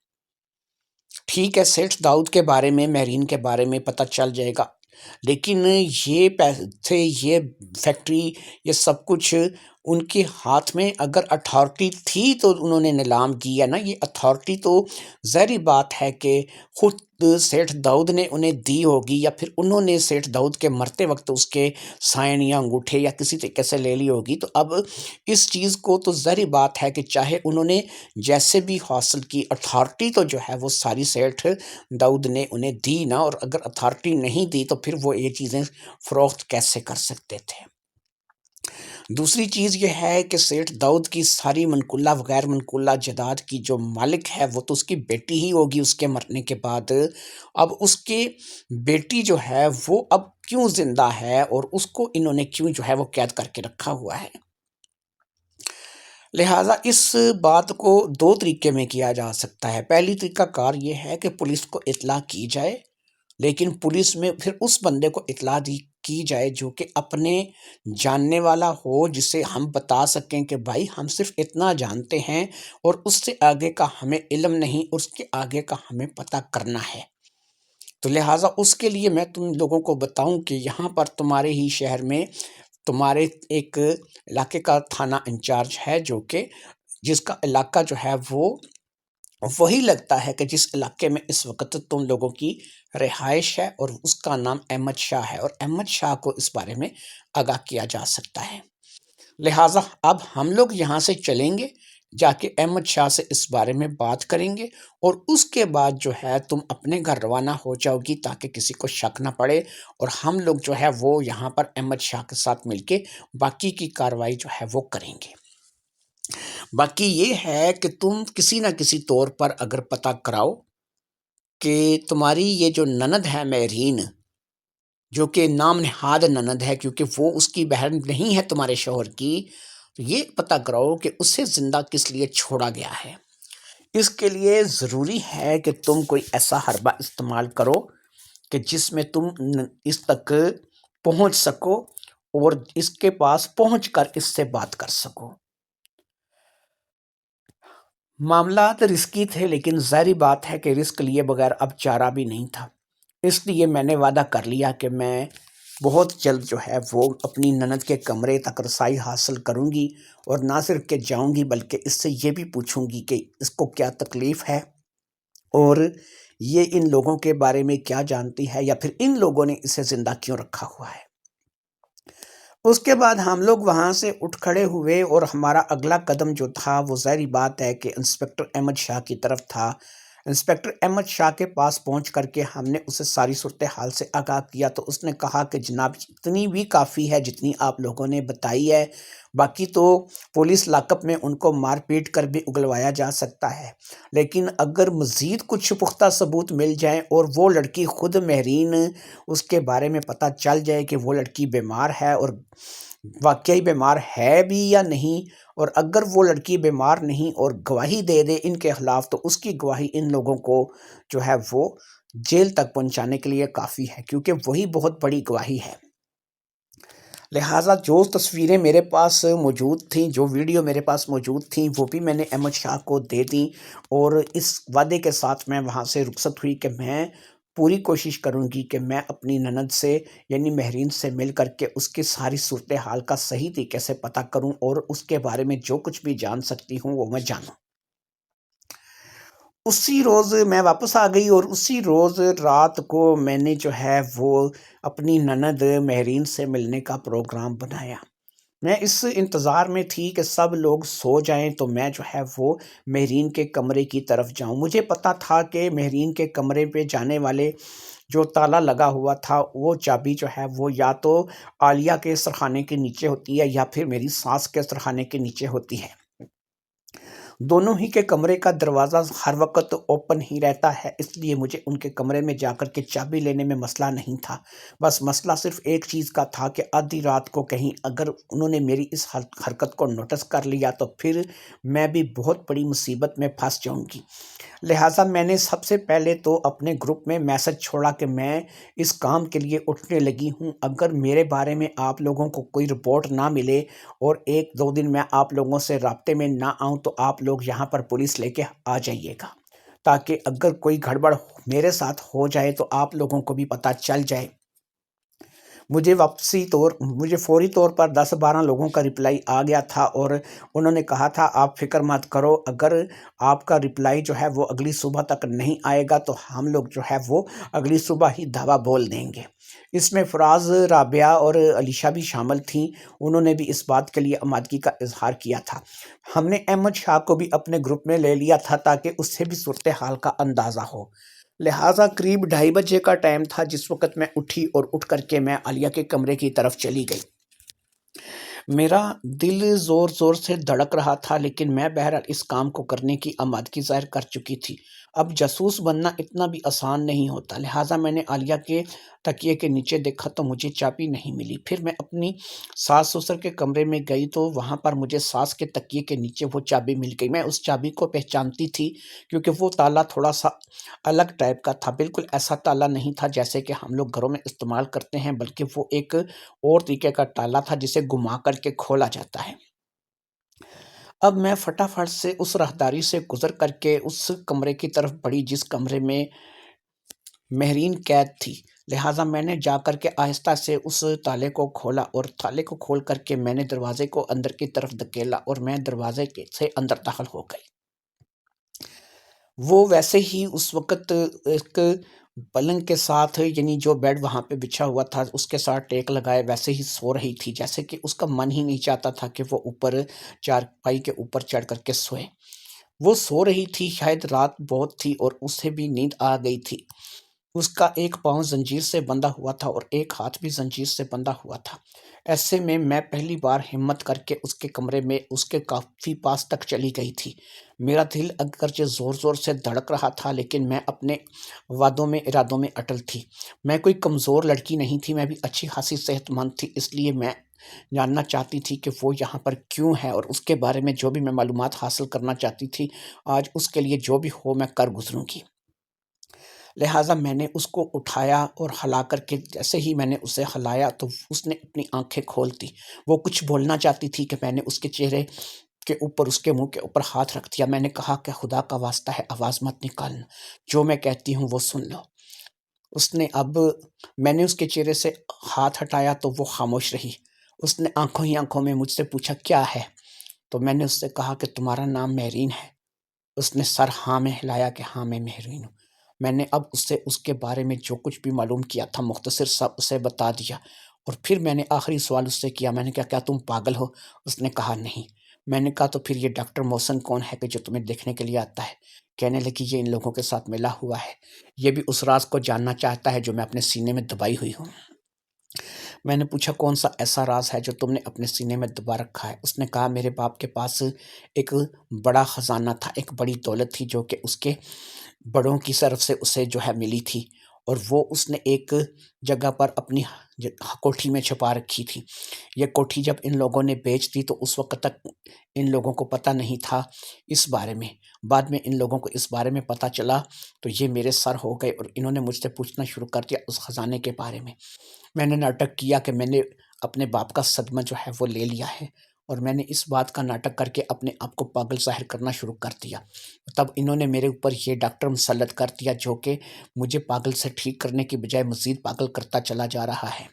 ٹھیک ہے، سیٹھ داؤد کے بارے میں، مہرین کے بارے میں پتہ چل جائے گا، لیکن یہ پیسے، یہ فیکٹری، یہ سب کچھ ان کے ہاتھ میں اگر اتھارٹی تھی تو انہوں نے نیلام کیا نا، یہ اتھارٹی تو ظاہری بات ہے کہ خود سیٹھ داؤد نے انہیں دی ہوگی، یا پھر انہوں نے سیٹھ داؤد کے مرتے وقت اس کے سائن یا انگوٹھے یا کسی طریقے سے لے لی ہوگی۔ تو اب اس چیز کو تو ظاہری بات ہے کہ چاہے انہوں نے جیسے بھی حاصل کی، اتھارٹی تو جو ہے وہ ساری سیٹھ داؤد نے انہیں دی نا، اور اگر اتھارٹی نہیں دی تو پھر وہ یہ چیزیں فروخت کیسے کر سکتے تھے۔ دوسری چیز یہ ہے کہ سیٹھ داؤد کی ساری منقولہ وغیر منقولہ جائیداد کی جو مالک ہے وہ تو اس کی بیٹی ہی ہوگی اس کے مرنے کے بعد۔ اب اس کی بیٹی جو ہے وہ اب کیوں زندہ ہے، اور اس کو انہوں نے کیوں جو ہے وہ قید کر کے رکھا ہوا ہے؟ لہٰذا اس بات کو دو طریقے میں کیا جا سکتا ہے۔ پہلی طریقہ کار یہ ہے کہ پولیس کو اطلاع کی جائے، لیکن پولیس میں پھر اس بندے کو اطلاع کی جائے جو کہ اپنے جاننے والا ہو، جسے ہم بتا سکیں کہ بھائی ہم صرف اتنا جانتے ہیں اور اس سے آگے کا ہمیں علم نہیں، اس کے آگے کا ہمیں پتہ کرنا ہے۔ تو لہٰذا اس کے لیے میں تم لوگوں کو بتاؤں کہ یہاں پر تمہارے ہی شہر میں تمہارے ایک علاقے کا تھانہ انچارج ہے، جو کہ جس کا علاقہ جو ہے وہ وہی لگتا ہے کہ جس علاقے میں اس وقت تم لوگوں کی رہائش ہے، اور اس کا نام احمد شاہ ہے، اور احمد شاہ کو اس بارے میں آگاہ کیا جا سکتا ہے۔ لہٰذا اب ہم لوگ یہاں سے چلیں گے، جا کے احمد شاہ سے اس بارے میں بات کریں گے، اور اس کے بعد جو ہے تم اپنے گھر روانہ ہو جاؤ گی تاکہ کسی کو شک نہ پڑے، اور ہم لوگ جو ہے وہ یہاں پر احمد شاہ کے ساتھ مل کے باقی کی کارروائی جو ہے وہ کریں گے۔ باقی یہ ہے کہ تم کسی نہ کسی طور پر اگر پتہ کراؤ کہ تمہاری یہ جو نند ہے مہرین، جو کہ نام نہاد نند ہے کیونکہ وہ اس کی بہن نہیں ہے تمہارے شوہر کی، تو یہ پتہ کراؤ کہ اسے زندہ کس لیے چھوڑا گیا ہے۔ اس کے لیے ضروری ہے کہ تم کوئی ایسا حربہ استعمال کرو کہ جس میں تم اس تک پہنچ سکو اور اس کے پاس پہنچ کر اس سے بات کر سکو۔ معاملات رسکی تھے، لیکن ظاہری بات ہے کہ رسک لیے بغیر اب چارہ بھی نہیں تھا، اس لیے میں نے وعدہ کر لیا کہ میں بہت جلد جو ہے وہ اپنی نند کے کمرے تک رسائی حاصل کروں گی، اور نہ صرف کہ جاؤں گی بلکہ اس سے یہ بھی پوچھوں گی کہ اس کو کیا تکلیف ہے، اور یہ ان لوگوں کے بارے میں کیا جانتی ہے، یا پھر ان لوگوں نے اسے زندہ کیوں رکھا ہوا ہے۔ اس کے بعد ہم لوگ وہاں سے اٹھ کھڑے ہوئے، اور ہمارا اگلا قدم جو تھا وہ ظاہری بات ہے کہ انسپکٹر احمد شاہ کی طرف تھا۔ انسپکٹر احمد شاہ کے پاس پہنچ کر کے ہم نے اسے ساری صورتحال سے آگاہ کیا، تو اس نے کہا کہ جناب اتنی بھی کافی ہے جتنی آپ لوگوں نے بتائی ہے، باقی تو پولیس لاک اپ میں ان کو مار پیٹ کر بھی اگلوایا جا سکتا ہے، لیکن اگر مزید کچھ پختہ ثبوت مل جائیں اور وہ لڑکی خود مہرین اس کے بارے میں پتہ چل جائے کہ وہ لڑکی بیمار ہے، اور واقعی بیمار ہے بھی یا نہیں، اور اگر وہ لڑکی بیمار نہیں اور گواہی دے دے ان کے خلاف، تو اس کی گواہی ان لوگوں کو جو ہے وہ جیل تک پہنچانے کے لیے کافی ہے، کیونکہ وہی بہت بڑی گواہی ہے۔ لہٰذا جو تصویریں میرے پاس موجود تھیں، جو ویڈیو میرے پاس موجود تھیں، وہ بھی میں نے احمد شاہ کو دے دیں، اور اس وعدے کے ساتھ میں وہاں سے رخصت ہوئی کہ میں پوری کوشش کروں گی کہ میں اپنی نند سے یعنی مہرین سے مل کر کے اس کی ساری صورتحال کا صحیح طریقے سے پتہ کروں، اور اس کے بارے میں جو کچھ بھی جان سکتی ہوں وہ میں جانوں۔ اسی روز میں واپس آ گئی، اور اسی روز رات کو میں نے جو ہے وہ اپنی نند مہرین سے ملنے کا پروگرام بنایا۔ میں اس انتظار میں تھی کہ سب لوگ سو جائیں تو میں جو ہے وہ مہرین کے کمرے کی طرف جاؤں۔ مجھے پتا تھا کہ مہرین کے کمرے پہ جانے والے جو تالا لگا ہوا تھا وہ چابی جو ہے وہ یا تو عالیہ کے سرخانے کے نیچے ہوتی ہے، یا پھر میری ساس کے سرخانے کے نیچے ہوتی ہے۔ دونوں ہی کے کمرے کا دروازہ ہر وقت اوپن ہی رہتا ہے، اس لیے مجھے ان کے کمرے میں جا کر کے چابی لینے میں مسئلہ نہیں تھا۔ بس مسئلہ صرف ایک چیز کا تھا کہ آدھی رات کو کہیں اگر انہوں نے میری اس حرکت کو نوٹس کر لیا تو پھر میں بھی بہت بڑی مصیبت میں پھنس جاؤں گی۔ لہٰذا میں نے سب سے پہلے تو اپنے گروپ میں میسج چھوڑا کہ میں اس کام کے لیے اٹھنے لگی ہوں، اگر میرے بارے میں آپ لوگوں کو کوئی رپورٹ نہ ملے اور ایک دو دن میں آپ لوگوں سے رابطے میں نہ آؤں تو آپ لوگ یہاں پر پولیس لے کے آ جائیے گا، تاکہ اگر کوئی گڑبڑ میرے ساتھ ہو جائے تو آپ لوگوں کو بھی پتہ چل جائے۔ مجھے فوری طور پر 10-12 لوگوں کا رپلائی آ گیا تھا، اور انہوں نے کہا تھا آپ فکر مت کرو، اگر آپ کا رپلائی جو ہے وہ اگلی صبح تک نہیں آئے گا تو ہم لوگ جو ہے وہ اگلی صبح ہی دعویٰ بول دیں گے۔ اس میں فراز، رابعہ اور علیشہ بھی شامل تھیں، انہوں نے بھی اس بات کے لیے آمادگی کا اظہار کیا تھا۔ ہم نے احمد شاہ کو بھی اپنے گروپ میں لے لیا تھا تاکہ اس سے بھی صورتحال کا اندازہ ہو۔ لہٰذا قریب 2:30 کا ٹائم تھا جس وقت میں اٹھی، اور اٹھ کر کے میں عالیہ کے کمرے کی طرف چلی گئی۔ میرا دل زور زور سے دھڑک رہا تھا، لیکن میں بہرحال اس کام کو کرنے کی آمادگی ظاہر کر چکی تھی۔ اب جاسوس بننا اتنا بھی آسان نہیں ہوتا، لہٰذا میں نے عالیہ کے تکیے کے نیچے دیکھا تو مجھے چابی نہیں ملی۔ پھر میں اپنی ساس سسر کے کمرے میں گئی تو وہاں پر مجھے ساس کے تکیے کے نیچے وہ چابی مل گئی۔ میں اس چابی کو پہچانتی تھی کیونکہ وہ تالا تھوڑا سا الگ ٹائپ کا تھا، بالکل ایسا تالا نہیں تھا جیسے کہ ہم لوگ گھروں میں استعمال کرتے ہیں، بلکہ وہ ایک اور طریقے کا تالا تھا جسے گھما کر کے کھولا جاتا ہے۔ اب میں فٹافٹ سے اس راہداری سے گزر کر کے اس کمرے کی طرف بڑھی جس کمرے میں مہرین قید تھی، لہٰذا میں نے جا کر کے آہستہ سے اس تالے کو کھولا، اور تالے کو کھول کر کے میں نے دروازے کو اندر کی طرف دھکیلا اور میں دروازے سے اندر داخل ہو گئی۔ وہ ویسے ہی اس وقت ایک پلنگ کے ساتھ، یعنی جو بیڈ وہاں پہ بچھا ہوا تھا اس کے ساتھ ٹیک لگائے ویسے ہی سو رہی تھی، جیسے کہ اس کا من ہی نہیں چاہتا تھا کہ وہ اوپر چارپائی کے اوپر چڑھ کر کے سوئے۔ وہ سو رہی تھی، شاید رات بہت تھی اور اسے بھی نیند آ گئی تھی۔ اس کا ایک پاؤں زنجیر سے بندھا ہوا تھا اور ایک ہاتھ بھی زنجیر سے بندھا ہوا تھا۔ ایسے میں پہلی بار ہمت کر کے اس کے کمرے میں اس کے کافی پاس تک چلی گئی تھی۔ میرا دل اگرچہ زور زور سے دھڑک رہا تھا، لیکن میں اپنے وعدوں میں، ارادوں میں اٹل تھی۔ میں کوئی کمزور لڑکی نہیں تھی، میں بھی اچھی خاصی صحت مند تھی، اس لیے میں جاننا چاہتی تھی کہ وہ یہاں پر کیوں ہے، اور اس کے بارے میں جو بھی میں معلومات حاصل کرنا چاہتی تھی، آج اس کے لیے جو بھی ہو میں کر گزروں گی۔ لہٰذا میں نے اس کو اٹھایا اور ہلا کر کے، جیسے ہی میں نے اسے ہلایا تو اس نے اپنی آنکھیں کھول دی۔ وہ کچھ بولنا چاہتی تھی کہ میں نے اس کے چہرے کے اوپر، اس کے منہ کے اوپر ہاتھ رکھ دیا۔ میں نے کہا کہ خدا کا واسطہ ہے آواز مت نکالنا، جو میں کہتی ہوں وہ سن لو۔ میں نے اس کے چہرے سے ہاتھ ہٹایا تو وہ خاموش رہی۔ اس نے آنکھوں ہی آنکھوں میں مجھ سے پوچھا کیا ہے، تو میں نے اس سے کہا کہ تمہارا نام مہرین ہے۔ اس نے سر ہاں میں ہلایا کہ ہاں میں مہرین ہوں۔ میں نے اب اس سے اس کے بارے میں جو کچھ بھی معلوم کیا تھا مختصر سا اسے بتا دیا، اور پھر میں نے آخری سوال اس سے کیا۔ میں نے کہا کیا تم پاگل ہو؟ اس نے کہا نہیں۔ میں نے کہا تو پھر یہ ڈاکٹر محسن کون ہے کہ جو تمہیں دیکھنے کے لیے آتا ہے؟ کہنے لگی یہ ان لوگوں کے ساتھ ملا ہوا ہے، یہ بھی اس راز کو جاننا چاہتا ہے جو میں اپنے سینے میں دبائی ہوئی ہوں۔ میں نے پوچھا کون سا ایسا راز ہے جو تم نے اپنے سینے میں دبا رکھا ہے؟ اس نے کہا میرے باپ کے پاس ایک بڑا خزانہ تھا، ایک بڑی دولت تھی جو کہ اس کے بڑوں کی طرف سے اسے جو ہے ملی تھی، اور وہ اس نے ایک جگہ پر اپنی کوٹھی میں چھپا رکھی تھی۔ یہ کوٹھی جب ان لوگوں نے بیچ دی تو اس وقت تک ان لوگوں کو پتہ نہیں تھا اس بارے میں۔ بعد میں ان لوگوں کو اس بارے میں پتہ چلا تو یہ میرے سر ہو گئے اور انہوں نے مجھ سے پوچھنا شروع کر دیا اس خزانے کے بارے میں۔ میں نے ناٹک کیا کہ میں نے اپنے باپ کا صدمہ جو ہے وہ لے لیا ہے، اور میں نے اس بات کا ناٹک کر کے اپنے آپ کو پاگل ظاہر کرنا شروع کر دیا۔ تب انہوں نے میرے اوپر یہ ڈاکٹر مسلط کر دیا جو کہ مجھے پاگل سے ٹھیک کرنے کی بجائے مزید پاگل کرتا چلا جا رہا ہے۔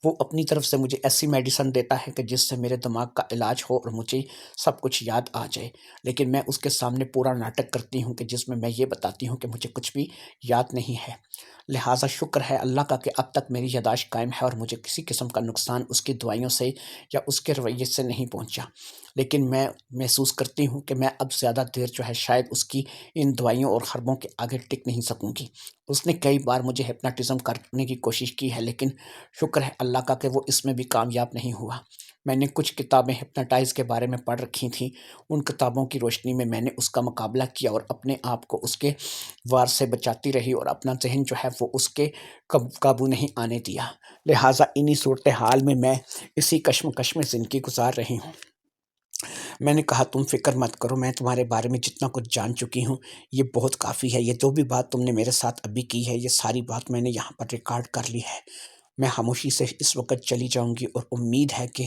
وہ اپنی طرف سے مجھے ایسی میڈیسن دیتا ہے کہ جس سے میرے دماغ کا علاج ہو اور مجھے سب کچھ یاد آ جائے، لیکن میں اس کے سامنے پورا ناٹک کرتی ہوں کہ جس میں یہ بتاتی ہوں کہ مجھے کچھ بھی یاد نہیں ہے۔ لہٰذا شکر ہے اللہ کا کہ اب تک میری یادداشت قائم ہے اور مجھے کسی قسم کا نقصان اس کی دوائیوں سے یا اس کے رویے سے نہیں پہنچا، لیکن میں محسوس کرتی ہوں کہ میں اب زیادہ دیر جو ہے شاید اس کی ان دوائیوں اور حربوں کے آگے ٹک نہیں سکوں گی۔ اس نے کئی بار مجھے ہپناٹزم کرنے کی کوشش کی ہے، لیکن شکر ہے اللہ کا کہ وہ اس میں بھی کامیاب نہیں ہوا۔ میں نے کچھ کتابیں ہپناٹائز کے بارے میں پڑھ رکھی تھیں، ان کتابوں کی روشنی میں نے اس کا مقابلہ کیا اور اپنے آپ کو اس کے وار سے بچاتی رہی اور اپنا ذہن جو ہے وہ اس کے قابو نہیں آنے دیا۔ لہٰذا انہی صورتحال میں اسی کشمکش میں زندگی گزار رہی ہوں۔ میں نے کہا تم فکر مت کرو، میں تمہارے بارے میں جتنا کچھ جان چکی ہوں یہ بہت کافی ہے۔ یہ جو بھی بات تم نے میرے ساتھ ابھی کی ہے یہ ساری بات میں نے یہاں پر ریکارڈ کر لی ہے۔ میں خاموشی سے اس وقت چلی جاؤں گی اور امید ہے کہ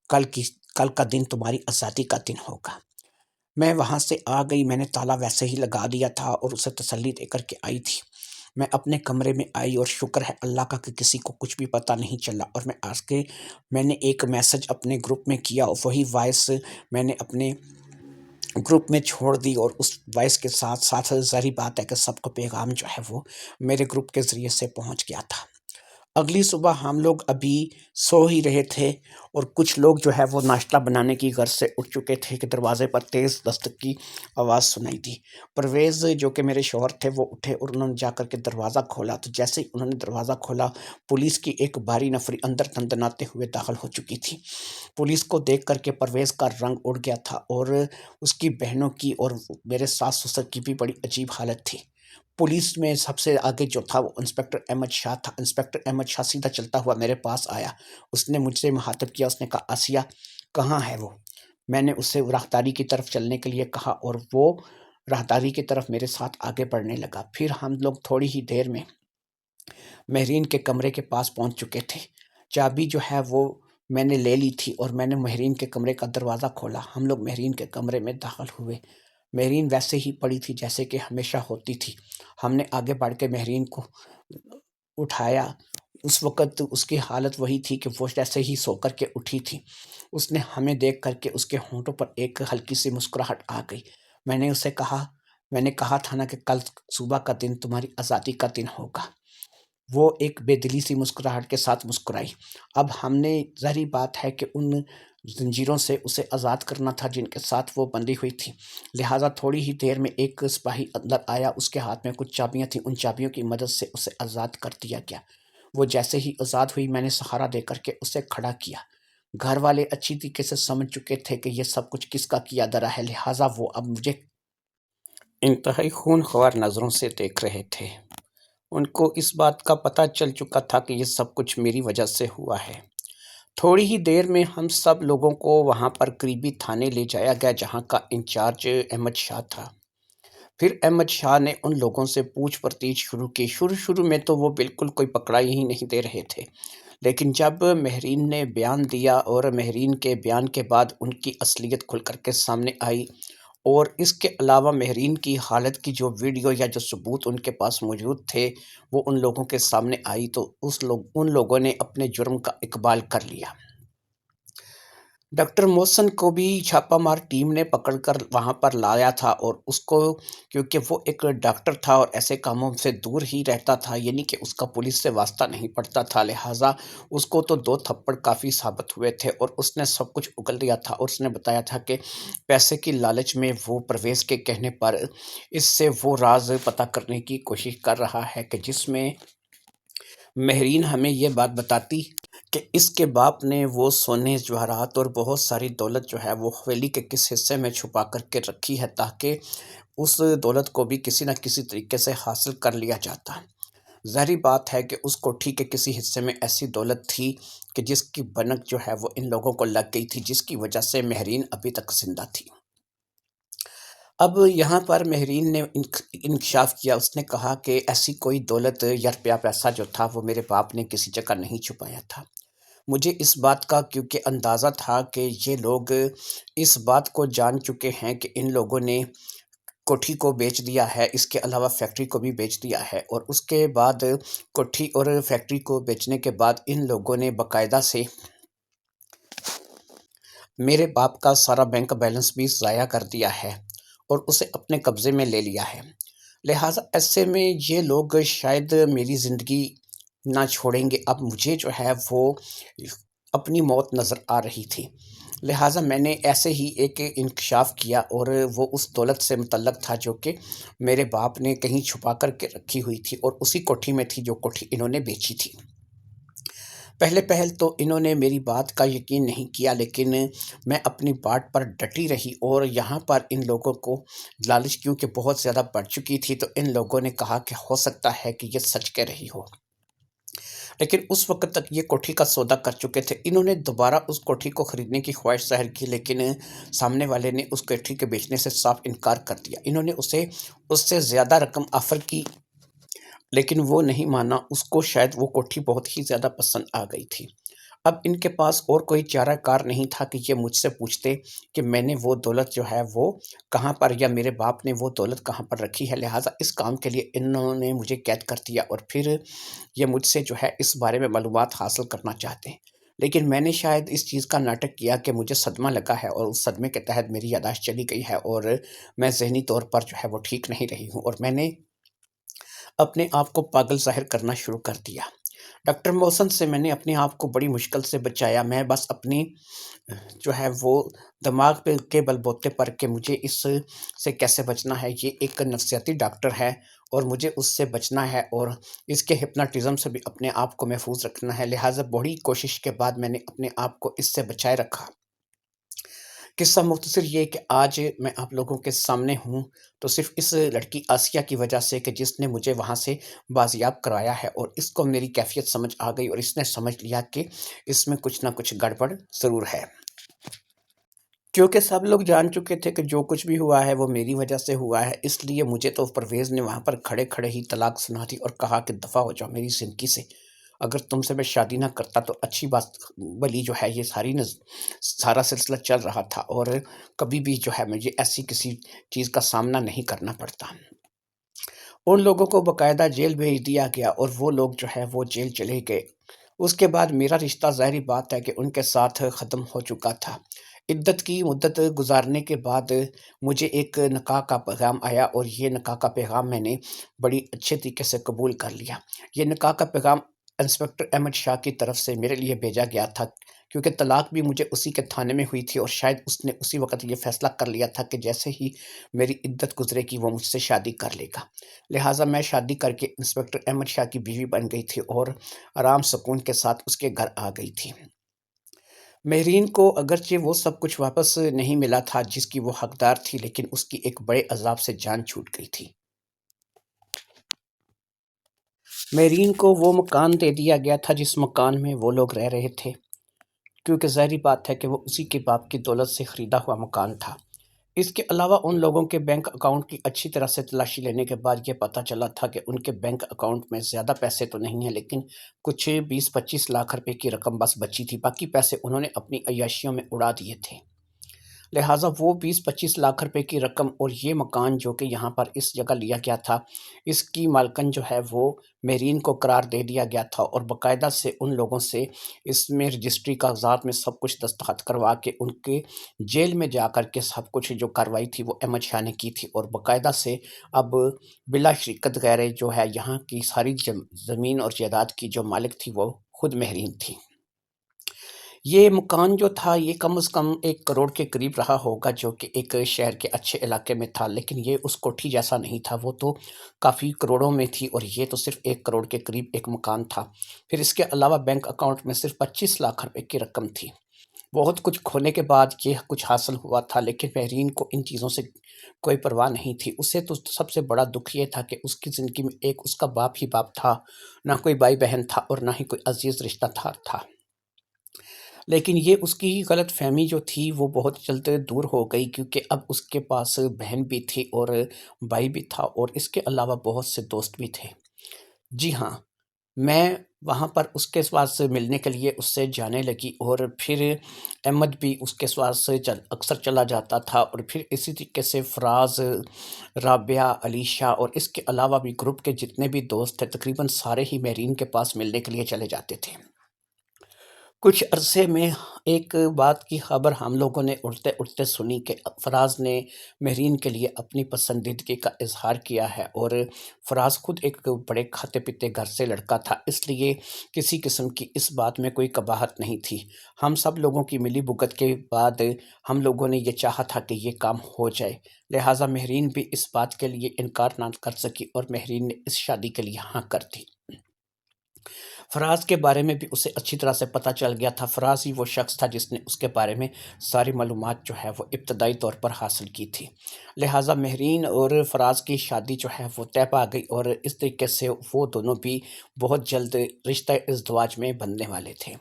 کل کا دن تمہاری آزادی کا دن ہوگا۔ میں وہاں سے آ گئی، میں نے تالا ویسے ہی لگا دیا تھا اور اسے تسلی دے کر کے آئی تھی۔ میں اپنے کمرے میں آئی اور شکر ہے اللہ کا کہ کسی کو کچھ بھی پتہ نہیں چلا، اور میں نے ایک میسج اپنے گروپ میں کیا اور وہی وائس میں نے اپنے گروپ میں چھوڑ دی، اور اس وائس کے ساتھ ساتھ ظاہری بات ہے کہ سب کو پیغام جو ہے وہ میرے گروپ کے ذریعے سے پہنچ گیا تھا۔ اگلی صبح ہم لوگ ابھی سو ہی رہے تھے، اور کچھ لوگ جو ہے وہ ناشتہ بنانے کی غرض سے اٹھ چکے تھے کہ دروازے پر تیز دستک کی آواز سنائی دی۔ پرویز جو کہ میرے شوہر تھے وہ اٹھے اور انہوں نے جا کر کے دروازہ کھولا، تو جیسے ہی انہوں نے دروازہ کھولا پولیس کی ایک بھاری نفری اندر تنتناتے ہوئے داخل ہو چکی تھی۔ پولیس کو دیکھ کر کے پرویز کا رنگ اڑ گیا تھا، اور اس کی بہنوں کی اور میرے ساس سسر کی بھی بڑی عجیب حالت تھی۔ پولیس میں سب سے آگے جو تھا وہ انسپکٹر احمد شاہ تھا۔ انسپکٹر احمد شاہ سیدھا چلتا ہوا میرے پاس آیا، اس نے مجھ سے مخاطب کیا، اس نے کہا آسیہ کہاں ہے وہ؟ میں نے اسے راہداری کی طرف چلنے کے لیے کہا، اور وہ راہداری کی طرف میرے ساتھ آگے بڑھنے لگا۔ پھر ہم لوگ تھوڑی ہی دیر میں مہرین کے کمرے کے پاس پہنچ چکے تھے۔ چابی جو ہے وہ میں نے لے لی تھی، اور میں نے مہرین کے کمرے کا دروازہ کھولا۔ ہم لوگ مہرین کے کمرے میں داخل ہوئے۔ مہرین ویسے ہی پڑی تھی جیسے کہ ہمیشہ ہوتی تھی۔ ہم نے آگے بڑھ کے مہرین کو اٹھایا۔ اس وقت اس کی حالت وہی تھی کہ وہ جیسے ہی سو کر کے اٹھی تھی۔ اس نے ہمیں دیکھ کر کے اس کے ہونٹوں پر ایک ہلکی سی مسکراہٹ آ گئی۔ میں نے کہا تھا نا کہ کل صبح کا دن تمہاری آزادی کا دن ہوگا۔ وہ ایک بے دلی سی مسکراہٹ کے ساتھ مسکرائی۔ اب ہم نے ظاہری بات ہے کہ ان زنجیروں سے اسے آزاد کرنا تھا جن کے ساتھ وہ بندھی ہوئی تھی، لہٰذا تھوڑی ہی دیر میں ایک سپاہی اندر آیا، اس کے ہاتھ میں کچھ چابیاں تھیں، ان چابیوں کی مدد سے اسے آزاد کر دیا گیا۔ وہ جیسے ہی آزاد ہوئی میں نے سہارا دے کر کے اسے کھڑا کیا۔ گھر والے اچھی طریقے سے سمجھ چکے تھے کہ یہ سب کچھ کس کا کیا دھرا ہے، لہٰذا وہ اب مجھے انتہائی خونخوار نظروں سے دیکھ رہے تھے۔ ان کو اس بات کا پتہ چل چکا تھا کہ یہ سب کچھ میری وجہ سے ہوا ہے۔ تھوڑی ہی دیر میں ہم سب لوگوں کو وہاں پر قریبی تھانے لے جایا گیا جہاں کا انچارج احمد شاہ تھا۔ پھر احمد شاہ نے ان لوگوں سے پوچھ پرچھ شروع کی۔ شروع میں تو وہ بالکل کوئی پکڑائی ہی نہیں دے رہے تھے، لیکن جب مہرین نے بیان دیا اور مہرین کے بیان کے بعد ان کی اصلیت کھل کر کے سامنے آئی، اور اس کے علاوہ مہرین کی حالت کی جو ویڈیو یا جو ثبوت ان کے پاس موجود تھے وہ ان لوگوں کے سامنے آئی، تو ان لوگوں نے اپنے جرم کا اقبال کر لیا۔ ڈاکٹر محسن کو بھی چھاپہ مار ٹیم نے پکڑ کر وہاں پر لایا تھا، اور اس کو کیونکہ وہ ایک ڈاکٹر تھا اور ایسے کاموں سے دور ہی رہتا تھا، یعنی کہ اس کا پولیس سے واسطہ نہیں پڑتا تھا، لہٰذا اس کو تو 2 تھپڑ کافی ثابت ہوئے تھے، اور اس نے سب کچھ اگل دیا تھا، اور اس نے بتایا تھا کہ پیسے کی لالچ میں وہ پرویز کے کہنے پر اس سے وہ راز پتہ کرنے کی کوشش کر رہا ہے کہ جس میں مہرین ہمیں یہ بات بتاتی کہ اس کے باپ نے وہ سونے جواہرات اور بہت ساری دولت جو ہے وہ حویلی کے کس حصے میں چھپا کر کے رکھی ہے تاکہ اس دولت کو بھی کسی نہ کسی طریقے سے حاصل کر لیا جاتا۔ ظاہری بات ہے کہ اس کوٹھی کے کسی حصے میں ایسی دولت تھی کہ جس کی بنک جو ہے وہ ان لوگوں کو لگ گئی تھی، جس کی وجہ سے مہرین ابھی تک زندہ تھی۔ اب یہاں پر مہرین نے انکشاف کیا، اس نے کہا کہ ایسی کوئی دولت یا روپیہ پیسہ جو تھا وہ میرے باپ نے کسی جگہ نہیں چھپایا تھا۔ مجھے اس بات کا کیونکہ اندازہ تھا کہ یہ لوگ اس بات کو جان چکے ہیں کہ ان لوگوں نے کوٹھی کو بیچ دیا ہے، اس کے علاوہ فیکٹری کو بھی بیچ دیا ہے، اور اس کے بعد کوٹھی اور فیکٹری کو بیچنے کے بعد ان لوگوں نے باقاعدہ سے میرے باپ کا سارا بینک بیلنس بھی ضائع کر دیا ہے اور اسے اپنے قبضے میں لے لیا ہے، لہٰذا ایسے میں یہ لوگ شاید میری زندگی نہ چھوڑیں گے۔ اب مجھے جو ہے وہ اپنی موت نظر آ رہی تھی، لہٰذا میں نے ایسے ہی ایک انکشاف کیا، اور وہ اس دولت سے متعلق تھا جو کہ میرے باپ نے کہیں چھپا کر کے رکھی ہوئی تھی، اور اسی کوٹھی میں تھی جو کوٹھی انہوں نے بیچی تھی۔ پہل تو انہوں نے میری بات کا یقین نہیں کیا، لیکن میں اپنی بات پر ڈٹی رہی، اور یہاں پر ان لوگوں کو لالچ کیونکہ بہت زیادہ بڑھ چکی تھی تو ان لوگوں نے کہا کہ ہو سکتا ہے کہ یہ سچ کہہ رہی ہو، لیکن اس وقت تک یہ کوٹھی کا سودا کر چکے تھے۔ انہوں نے دوبارہ اس کوٹھی کو خریدنے کی خواہش ظاہر کی، لیکن سامنے والے نے اس کوٹھی کے بیچنے سے صاف انکار کر دیا۔ انہوں نے اس سے زیادہ رقم آفر کی، لیکن وہ نہیں مانا، اس کو شاید وہ کوٹھی بہت ہی زیادہ پسند آ گئی تھی۔ اب ان کے پاس اور کوئی چارہ کار نہیں تھا کہ یہ مجھ سے پوچھتے کہ میں نے وہ دولت جو ہے وہ کہاں پر، یا میرے باپ نے وہ دولت کہاں پر رکھی ہے، لہٰذا اس کام کے لیے انہوں نے مجھے قید کر دیا اور پھر یہ مجھ سے جو ہے اس بارے میں معلومات حاصل کرنا چاہتے ہیں۔ لیکن میں نے شاید اس چیز کا ناٹک کیا کہ مجھے صدمہ لگا ہے، اور اس صدمے کے تحت میری یادداشت چلی گئی ہے اور میں ذہنی طور پر جو ہے وہ ٹھیک نہیں رہی ہوں، اور میں نے اپنے آپ کو پاگل ظاہر کرنا شروع کر دیا۔ ڈاکٹر محسن سے میں نے اپنے آپ کو بڑی مشکل سے بچایا۔ میں بس اپنی جو ہے وہ دماغ پہ کے بل بوتے پر کہ مجھے اس سے کیسے بچنا ہے، یہ ایک نفسیاتی ڈاکٹر ہے اور مجھے اس سے بچنا ہے اور اس کے ہپناٹزم سے بھی اپنے آپ کو محفوظ رکھنا ہے، لہٰذا بڑی کوشش کے بعد میں نے اپنے آپ کو اس سے بچائے رکھا۔ قصہ مختصر یہ کہ آج میں آپ لوگوں کے سامنے ہوں تو صرف اس لڑکی آسیہ کی وجہ سے کہ جس نے مجھے وہاں سے بازیاب کرایا ہے، اور اس کو میری کیفیت سمجھ آ گئی اور اس نے سمجھ لیا کہ اس میں کچھ نہ کچھ گڑبڑ ضرور ہے، کیونکہ سب لوگ جان چکے تھے کہ جو کچھ بھی ہوا ہے وہ میری وجہ سے ہوا ہے۔ اس لیے مجھے تو پرویز نے وہاں پر کھڑے کھڑے ہی طلاق سنا دی اور کہا کہ دفع ہو جاؤ میری زندگی سے، اگر تم سے میں شادی نہ کرتا تو اچھی بات، بلی جو ہے یہ سارا سلسلہ چل رہا تھا اور کبھی بھی جو ہے مجھے ایسی کسی چیز کا سامنا نہیں کرنا پڑتا۔ ان لوگوں کو باقاعدہ جیل بھیج دیا گیا اور وہ لوگ جو ہے وہ جیل چلے گئے۔ اس کے بعد میرا رشتہ ظاہری بات ہے کہ ان کے ساتھ ختم ہو چکا تھا۔ عدت کی مدت گزارنے کے بعد مجھے ایک نکاح کا پیغام آیا، اور یہ نکاح کا پیغام میں نے بڑی اچھے طریقے سے قبول کر لیا۔ یہ نکاح کا پیغام انسپکٹر احمد شاہ کی طرف سے میرے لیے بھیجا گیا تھا، کیونکہ طلاق بھی مجھے اسی کے تھانے میں ہوئی تھی، اور شاید اس نے اسی وقت یہ فیصلہ کر لیا تھا کہ جیسے ہی میری عدت گزرے گی وہ مجھ سے شادی کر لے گا۔ لہٰذا میں شادی کر کے انسپکٹر احمد شاہ کی بیوی بن گئی تھی اور آرام سکون کے ساتھ اس کے گھر آ گئی تھی۔ مہرین کو اگرچہ وہ سب کچھ واپس نہیں ملا تھا جس کی وہ حقدار تھی، لیکن اس کی ایک بڑے عذاب سے جان چھوٹ گئی تھی۔ مہرین کو وہ مکان دے دیا گیا تھا جس مکان میں وہ لوگ رہ رہے تھے، کیونکہ ظاہری بات ہے کہ وہ اسی کے باپ کی دولت سے خریدا ہوا مکان تھا۔ اس کے علاوہ ان لوگوں کے بینک اکاؤنٹ کی اچھی طرح سے تلاشی لینے کے بعد یہ پتہ چلا تھا کہ ان کے بینک اکاؤنٹ میں زیادہ پیسے تو نہیں ہیں، لیکن کچھ 20-25 لاکھ روپے کی رقم بس بچی تھی، باقی پیسے انہوں نے اپنی عیاشیوں میں اڑا دیے تھے۔ لہٰذا وہ 20-25 لاکھ روپے کی رقم اور یہ مکان جو کہ یہاں پر اس جگہ لیا گیا تھا، اس کی مالکن جو ہے وہ مہرین کو قرار دے دیا گیا تھا، اور باقاعدہ سے ان لوگوں سے اس میں رجسٹری کاغذات میں سب کچھ دستخط کروا کے ان کے جیل میں جا کر کے سب کچھ جو کارروائی تھی وہ احمد شاہ نے کی تھی، اور باقاعدہ سے اب بلا شرکت غیر جو ہے یہاں کی ساری زمین اور جائیداد کی جو مالک تھی وہ خود مہرین تھی۔ یہ مکان جو تھا یہ کم از کم 1 کروڑ کے قریب رہا ہوگا، جو کہ ایک شہر کے اچھے علاقے میں تھا، لیکن یہ اس کوٹھی جیسا نہیں تھا، وہ تو کافی کروڑوں میں تھی، اور یہ تو صرف 1 کروڑ کے قریب ایک مکان تھا۔ پھر اس کے علاوہ بینک اکاؤنٹ میں صرف 25 لاکھ روپے کی رقم تھی۔ بہت کچھ کھونے کے بعد یہ کچھ حاصل ہوا تھا، لیکن مہرین کو ان چیزوں سے کوئی پرواہ نہیں تھی۔ اسے تو سب سے بڑا دکھ یہ تھا کہ اس کی زندگی میں ایک اس کا باپ ہی باپ تھا، نہ کوئی بھائی بہن تھا اور نہ ہی کوئی عزیز رشتہ تھا۔ لیکن یہ اس کی غلط فہمی جو تھی وہ بہت جلد دور ہو گئی، کیونکہ اب اس کے پاس بہن بھی تھی اور بھائی بھی تھا، اور اس کے علاوہ بہت سے دوست بھی تھے۔ جی ہاں، میں وہاں پر اس کے پاس ملنے کے لیے اس سے جانے لگی، اور پھر احمد بھی اس کے پاس اکثر چلا جاتا تھا، اور پھر اسی طریقے سے فراز، رابعہ، علیشہ اور اس کے علاوہ بھی گروپ کے جتنے بھی دوست تھے تقریباً سارے ہی مہرین کے پاس ملنے کے لیے چلے جاتے تھے۔ کچھ عرصے میں ایک بات کی خبر ہم لوگوں نے اڑتے اڑتے سنی کہ فراز نے مہرین کے لیے اپنی پسندیدگی کا اظہار کیا ہے، اور فراز خود ایک بڑے کھاتے پیتے گھر سے لڑکا تھا، اس لیے کسی قسم کی اس بات میں کوئی قباحت نہیں تھی۔ ہم سب لوگوں کی ملی بھگت کے بعد ہم لوگوں نے یہ چاہا تھا کہ یہ کام ہو جائے، لہٰذا مہرین بھی اس بات کے لیے انکار نہ کر سکی، اور مہرین نے اس شادی کے لیے ہاں کر دی۔ فراز کے بارے میں بھی اسے اچھی طرح سے پتہ چل گیا تھا۔ فراز ہی وہ شخص تھا جس نے اس کے بارے میں ساری معلومات جو ہے وہ ابتدائی طور پر حاصل کی تھی، لہٰذا مہرین اور فراز کی شادی جو ہے وہ طے پا گئی، اور اس طریقے سے وہ دونوں بھی بہت جلد رشتہ ازدواج میں بننے والے تھے۔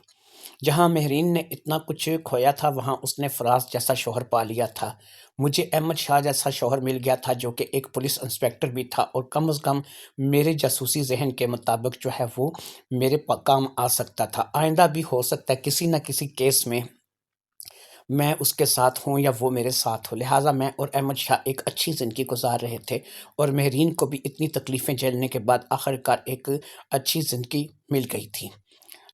جہاں مہرین نے اتنا کچھ کھویا تھا وہاں اس نے فراز جیسا شوہر پا لیا تھا، مجھے احمد شاہ جیسا شوہر مل گیا تھا جو کہ ایک پولیس انسپیکٹر بھی تھا اور کم از کم میرے جاسوسی ذہن کے مطابق جو ہے وہ میرے کام آ سکتا تھا، آئندہ بھی ہو سکتا ہے کسی نہ کسی کیس میں میں اس کے ساتھ ہوں یا وہ میرے ساتھ ہو، لہٰذا میں اور احمد شاہ ایک اچھی زندگی گزار رہے تھے اور مہرین کو بھی اتنی تکلیفیں جھیلنے کے بعد آخرکار ایک اچھی زندگی مل گئی تھی،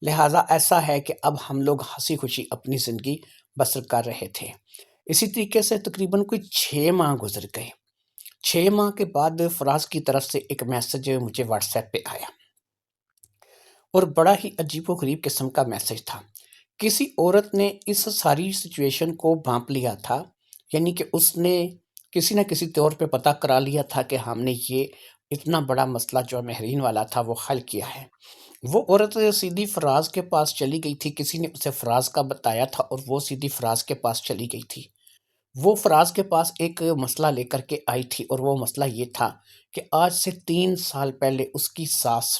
لہٰذا ایسا ہے کہ اب ہم لوگ ہنسی خوشی اپنی زندگی بسر کر رہے تھے۔ اسی طریقے سے تقریباً کوئی 6 ماہ گزر گئے، 6 ماہ کے بعد فراز کی طرف سے ایک میسج مجھے واٹس ایپ پہ آیا اور بڑا ہی عجیب و غریب قسم کا میسج تھا۔ کسی عورت نے اس ساری سچویشن کو بھانپ لیا تھا، یعنی کہ اس نے کسی نہ کسی طور پہ پتہ کرا لیا تھا کہ ہم نے یہ اتنا بڑا مسئلہ جو مہرین والا تھا وہ حل کیا ہے۔ وہ عورت سیدھی فراز کے پاس چلی گئی تھی، کسی نے اسے فراز کا بتایا تھا اور وہ سیدھی فراز کے پاس چلی گئی تھی۔ وہ فراز کے پاس ایک مسئلہ لے کر کے آئی تھی اور وہ مسئلہ یہ تھا کہ آج سے 3 سال پہلے اس کی ساس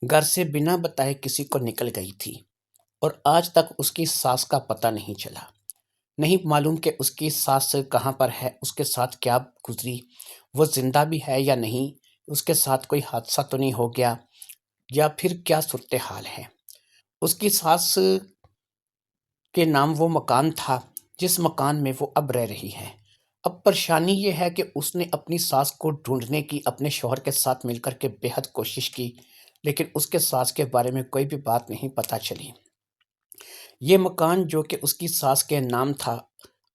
گھر سے بنا بتائے کسی کو نکل گئی تھی اور آج تک اس کی ساس کا پتہ نہیں چلا، نہیں معلوم کہ اس کی ساس کہاں پر ہے، اس کے ساتھ کیا گزری، وہ زندہ بھی ہے یا نہیں، اس کے ساتھ کوئی حادثہ تو نہیں ہو گیا یا پھر کیا صورتحال ہے۔ اس کی ساس کے نام وہ مکان تھا جس مکان میں وہ اب رہ رہی ہے۔ اب پریشانی یہ ہے کہ اس نے اپنی ساس کو ڈھونڈنے کی اپنے شوہر کے ساتھ مل کر کے بے حد کوشش کی، لیکن اس کے ساس کے بارے میں کوئی بھی بات نہیں پتہ چلی۔ یہ مکان جو کہ اس کی ساس کے نام تھا،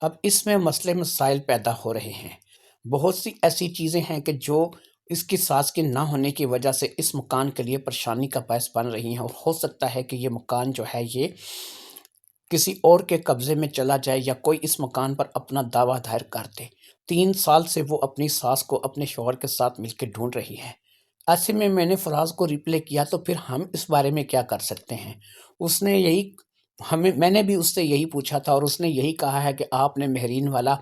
اب اس میں مسئلے مسائل پیدا ہو رہے ہیں، بہت سی ایسی چیزیں ہیں کہ جو اس کی ساس کے نہ ہونے کی وجہ سے اس مکان کے لیے پریشانی کا باعث بن رہی ہیں اور ہو سکتا ہے کہ یہ مکان جو ہے یہ کسی اور کے قبضے میں چلا جائے یا کوئی اس مکان پر اپنا دعویٰ دائر کر دے۔ 3 سال سے وہ اپنی ساس کو اپنے شوہر کے ساتھ مل کے ڈھونڈ رہی ہے۔ ایسے میں نے فراز کو ریپلے کیا تو پھر ہم اس بارے میں کیا کر سکتے ہیں؟ اس نے یہی میں نے بھی اس سے یہی پوچھا تھا اور اس نے یہی کہا ہے کہ آپ نے مہرین والا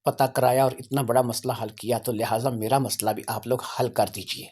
پتہ کرایا اور اتنا بڑا مسئلہ حل کیا تو لہٰذا میرا مسئلہ بھی آپ لوگ حل کر دیجئے۔